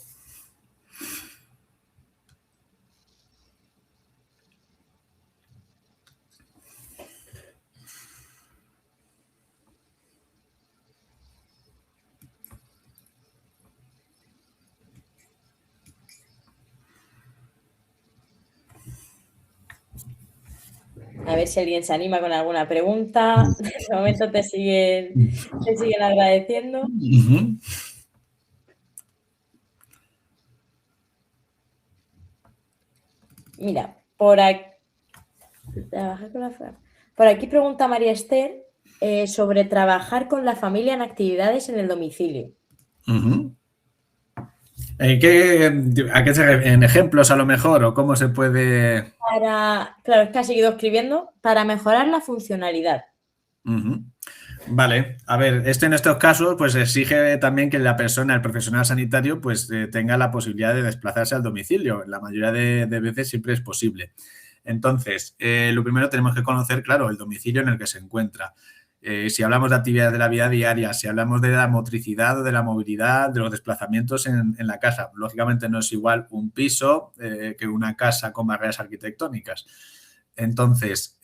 Speaker 1: A ver si alguien se anima con alguna pregunta. De momento te siguen agradeciendo. Mira, por aquí pregunta María Esther sobre trabajar con la familia en actividades en el domicilio.
Speaker 2: ¿A qué se refiere? ¿En ejemplos a lo mejor? ¿O cómo se puede...?
Speaker 1: Claro, es que ha seguido escribiendo. Para mejorar la funcionalidad.
Speaker 2: Vale, a ver, esto en estos casos pues exige también que el profesional sanitario, pues tenga la posibilidad de desplazarse al domicilio. La mayoría de veces siempre es posible. Entonces, lo primero tenemos que conocer, claro, el domicilio en el que se encuentra. Si hablamos de actividades de la vida diaria, si hablamos de la motricidad o de la movilidad, de los desplazamientos en la casa, lógicamente no es igual un piso que una casa con barreras arquitectónicas. Entonces,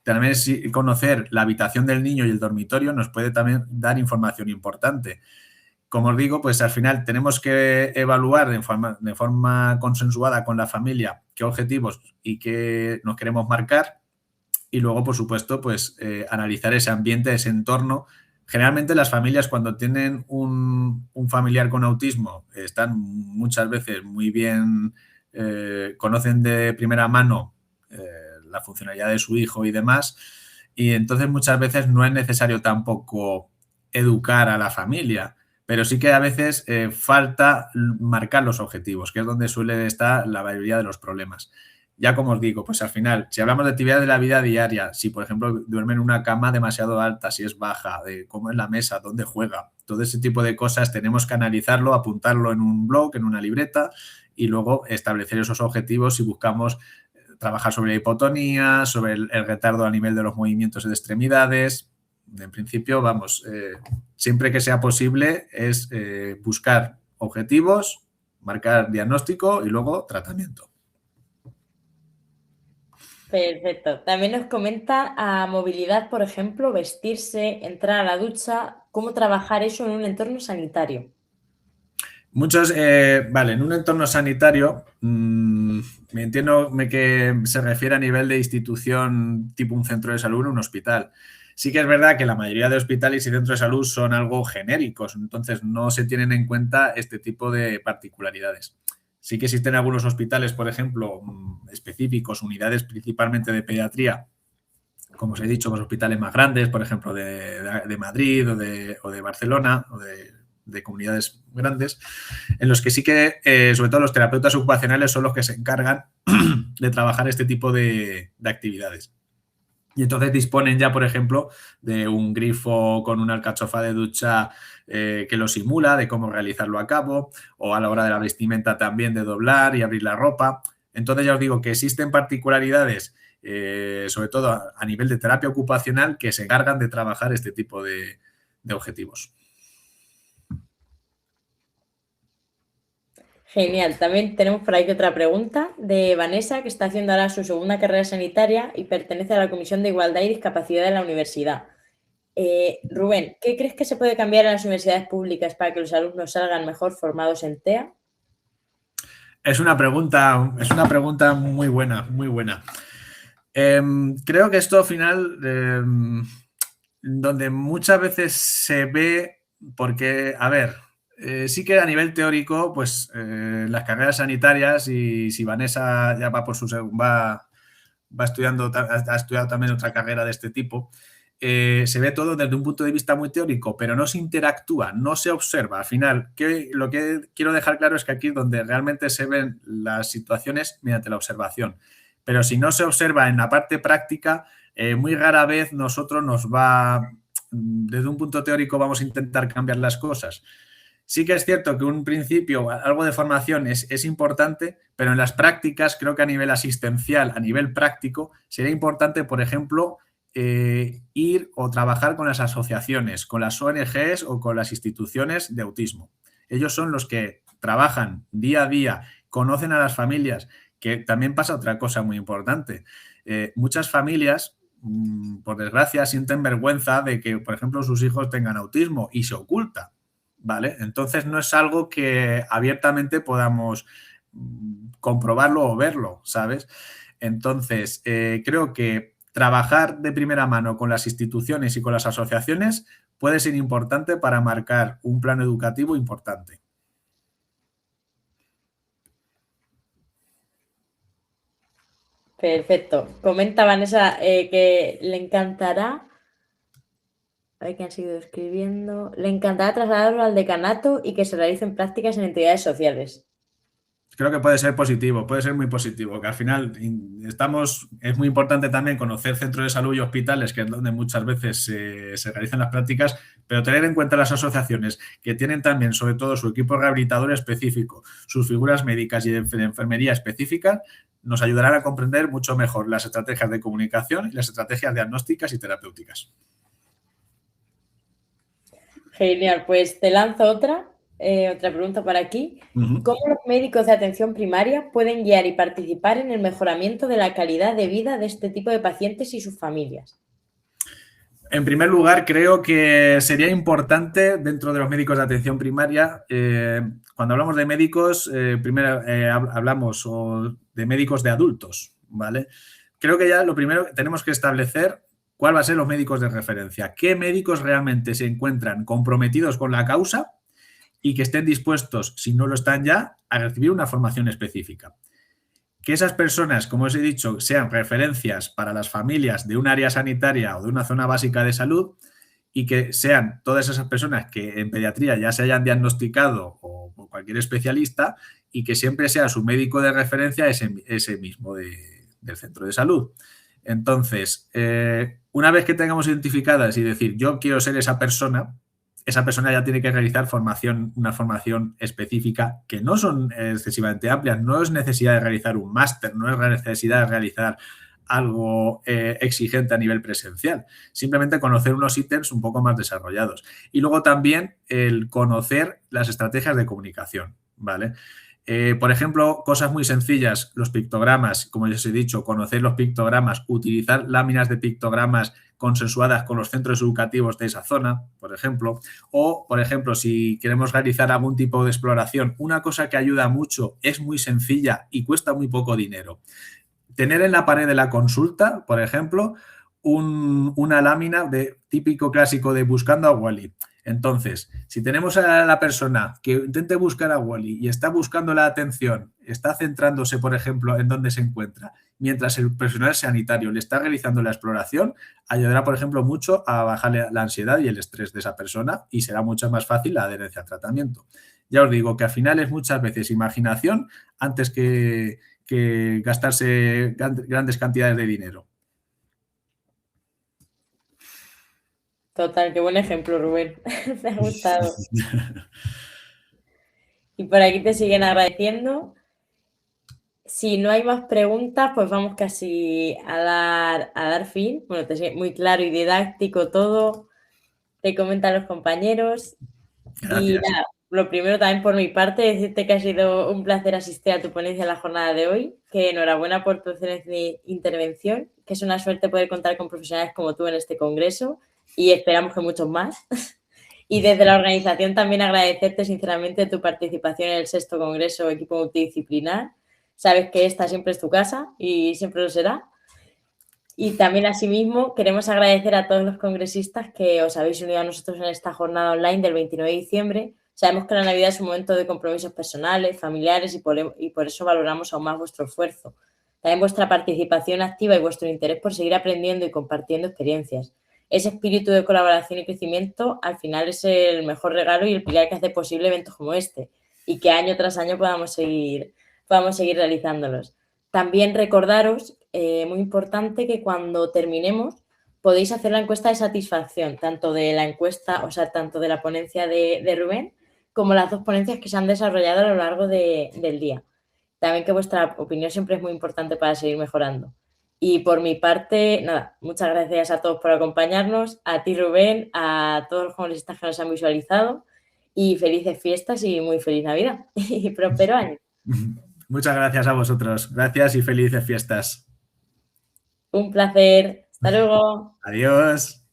Speaker 2: también conocer la habitación del niño y el dormitorio nos puede también dar información importante. Como os digo, pues al final tenemos que evaluar de forma consensuada con la familia qué objetivos y qué nos queremos marcar y luego, por supuesto, pues analizar ese ambiente, ese entorno. Generalmente las familias cuando tienen un familiar con autismo están muchas veces muy bien, conocen de primera mano la funcionalidad de su hijo y demás, y entonces muchas veces no es necesario tampoco educar a la familia, pero sí que a veces falta marcar los objetivos, que es donde suele estar la mayoría de los problemas. Ya como os digo, pues al final, si hablamos de actividades de la vida diaria, si por ejemplo duerme en una cama demasiado alta, si es baja, de cómo es la mesa, dónde juega, todo ese tipo de cosas tenemos que analizarlo, apuntarlo en un blog, en una libreta y luego establecer esos objetivos si buscamos trabajar sobre la hipotonía, sobre el retardo a nivel de los movimientos de extremidades. En principio, vamos, siempre que sea posible es buscar objetivos, marcar diagnóstico y luego tratamiento.
Speaker 1: Perfecto. También nos comenta a movilidad, por ejemplo, vestirse, entrar a la ducha, cómo trabajar eso en un entorno sanitario.
Speaker 2: Vale, en un entorno sanitario, me entiendo que se refiere a nivel de institución tipo un centro de salud o un hospital. Sí que es verdad que la mayoría de hospitales y centros de salud son algo genéricos, entonces no se tienen en cuenta este tipo de particularidades. Sí que existen algunos hospitales, por ejemplo, específicos, unidades principalmente de pediatría, como os he dicho, los hospitales más grandes, por ejemplo, de Madrid o de Barcelona o de de comunidades grandes, en los que sí que, sobre todo los terapeutas ocupacionales son los que se encargan de trabajar este tipo de actividades. Y entonces disponen ya, por ejemplo, de un grifo con una alcachofa de ducha que lo simula, de cómo realizarlo a cabo, o a la hora de la vestimenta también de doblar y abrir la ropa. Entonces ya os digo que existen particularidades, sobre todo a nivel de terapia ocupacional, que se encargan de trabajar este tipo de objetivos.
Speaker 1: Genial. También tenemos por aquí otra pregunta de Vanessa, que está haciendo ahora su segunda carrera sanitaria y pertenece a la Comisión de Igualdad y Discapacidad de la universidad. Rubén, ¿qué crees que se puede cambiar en las universidades públicas para que los alumnos salgan mejor formados en TEA?
Speaker 2: Es una pregunta muy buena, muy buena. Creo que esto al final, donde muchas veces se ve, porque, a ver, sí que a nivel teórico, pues las carreras sanitarias, y si Vanessa ya va por su va estudiando, ha estudiado también otra carrera de este tipo, se ve todo desde un punto de vista muy teórico, pero no se interactúa, no se observa. Al final, lo que quiero dejar claro es que aquí es donde realmente se ven las situaciones mediante la observación. Pero si no se observa en la parte práctica, muy rara vez nosotros desde un punto teórico vamos a intentar cambiar las cosas. Sí que es cierto que un principio, algo de formación es importante, pero en las prácticas creo que a nivel asistencial, a nivel práctico, sería importante, por ejemplo, ir o trabajar con las asociaciones, con las ONGs o con las instituciones de autismo. Ellos son los que trabajan día a día, conocen a las familias, que también pasa otra cosa muy importante. Muchas familias, por desgracia, sienten vergüenza de que, por ejemplo, sus hijos tengan autismo y se oculta, ¿vale? Entonces no es algo que abiertamente podamos comprobarlo o verlo, ¿sabes? Entonces, creo que trabajar de primera mano con las instituciones y con las asociaciones puede ser importante para marcar un plan educativo importante.
Speaker 1: Perfecto. Comenta Vanessa que le encantará, a ver qué han seguido escribiendo, le encantará trasladarlo al decanato y que se realicen prácticas en entidades sociales.
Speaker 2: Creo que puede ser positivo, puede ser muy positivo, que al final es muy importante también conocer centros de salud y hospitales, que es donde muchas veces se realizan las prácticas, pero tener en cuenta las asociaciones que tienen también, sobre todo, su equipo rehabilitador específico, sus figuras médicas y de enfermería específicas, nos ayudarán a comprender mucho mejor las estrategias de comunicación y las estrategias diagnósticas y terapéuticas.
Speaker 1: Genial, pues te lanzo otra pregunta para aquí. ¿Cómo los médicos de atención primaria pueden guiar y participar en el mejoramiento de la calidad de vida de este tipo de pacientes y sus familias?
Speaker 2: En primer lugar, creo que sería importante dentro de los médicos de atención primaria, cuando hablamos de médicos, primero hablamos de médicos de adultos, ¿vale? Creo que ya lo primero tenemos que establecer cuál va a ser los médicos de referencia, qué médicos realmente se encuentran comprometidos con la causa y que estén dispuestos, si no lo están ya, a recibir una formación específica. Que esas personas, como os he dicho, sean referencias para las familias de un área sanitaria o de una zona básica de salud y que sean todas esas personas que en pediatría ya se hayan diagnosticado o por cualquier especialista y que siempre sea su médico de referencia ese mismo del centro de salud. Entonces, una vez que tengamos identificadas y decir yo quiero ser esa persona ya tiene que realizar una formación específica que no son excesivamente amplias, no es necesidad de realizar un máster, no es necesidad de realizar algo exigente a nivel presencial, simplemente conocer unos ítems un poco más desarrollados. Y luego también el conocer las estrategias de comunicación, ¿vale? Por ejemplo, cosas muy sencillas, los pictogramas, como ya os he dicho, conocer los pictogramas, utilizar láminas de pictogramas consensuadas con los centros educativos de esa zona, por ejemplo, o, por ejemplo, si queremos realizar algún tipo de exploración, una cosa que ayuda mucho, es muy sencilla y cuesta muy poco dinero. Tener en la pared de la consulta, por ejemplo, una lámina de típico clásico de buscando a Wally. Entonces, si tenemos a la persona que intente buscar a Wally y está buscando la atención, está centrándose, por ejemplo, en dónde se encuentra, mientras el personal sanitario le está realizando la exploración, ayudará, por ejemplo, mucho a bajar la ansiedad y el estrés de esa persona y será mucho más fácil la adherencia al tratamiento. Ya os digo que al final es muchas veces imaginación antes que gastarse grandes cantidades de dinero.
Speaker 1: Total, qué buen ejemplo, Rubén. Me ha gustado. Y por aquí te siguen agradeciendo. Si no hay más preguntas, pues vamos casi a dar fin. Bueno, te sigue muy claro y didáctico todo. Te comentan los compañeros. Y
Speaker 2: Gracias.
Speaker 1: nada, lo primero también por mi parte, decirte que ha sido un placer asistir a tu ponencia en la jornada de hoy, que enhorabuena por tu excelente intervención, que es una suerte poder contar con profesionales como tú en este congreso y esperamos que muchos más. Y desde la organización también agradecerte sinceramente tu participación en el 6º Congreso Equipo Multidisciplinar. Sabes que esta siempre es tu casa y siempre lo será. Y también, asimismo, queremos agradecer a todos los congresistas que os habéis unido a nosotros en esta jornada online del 29 de diciembre. Sabemos que la Navidad es un momento de compromisos personales, familiares y por eso valoramos aún más vuestro esfuerzo. También vuestra participación activa y vuestro interés por seguir aprendiendo y compartiendo experiencias. Ese espíritu de colaboración y crecimiento al final es el mejor regalo y el pilar que hace posible eventos como este y que año tras año podamos seguir realizándolos. También recordaros, muy importante, que cuando terminemos podéis hacer la encuesta de satisfacción, tanto de la encuesta, o sea, tanto de la ponencia de Rubén, como las 2 ponencias que se han desarrollado a lo largo del día. También que vuestra opinión siempre es muy importante para seguir mejorando. Y por mi parte, nada, muchas gracias a todos por acompañarnos, a ti Rubén, a todos los congresistas que nos han visualizado y felices fiestas y muy feliz Navidad y próspero año.
Speaker 2: Muchas gracias a vosotros. Gracias y felices fiestas.
Speaker 1: Un placer. Hasta luego.
Speaker 2: Adiós.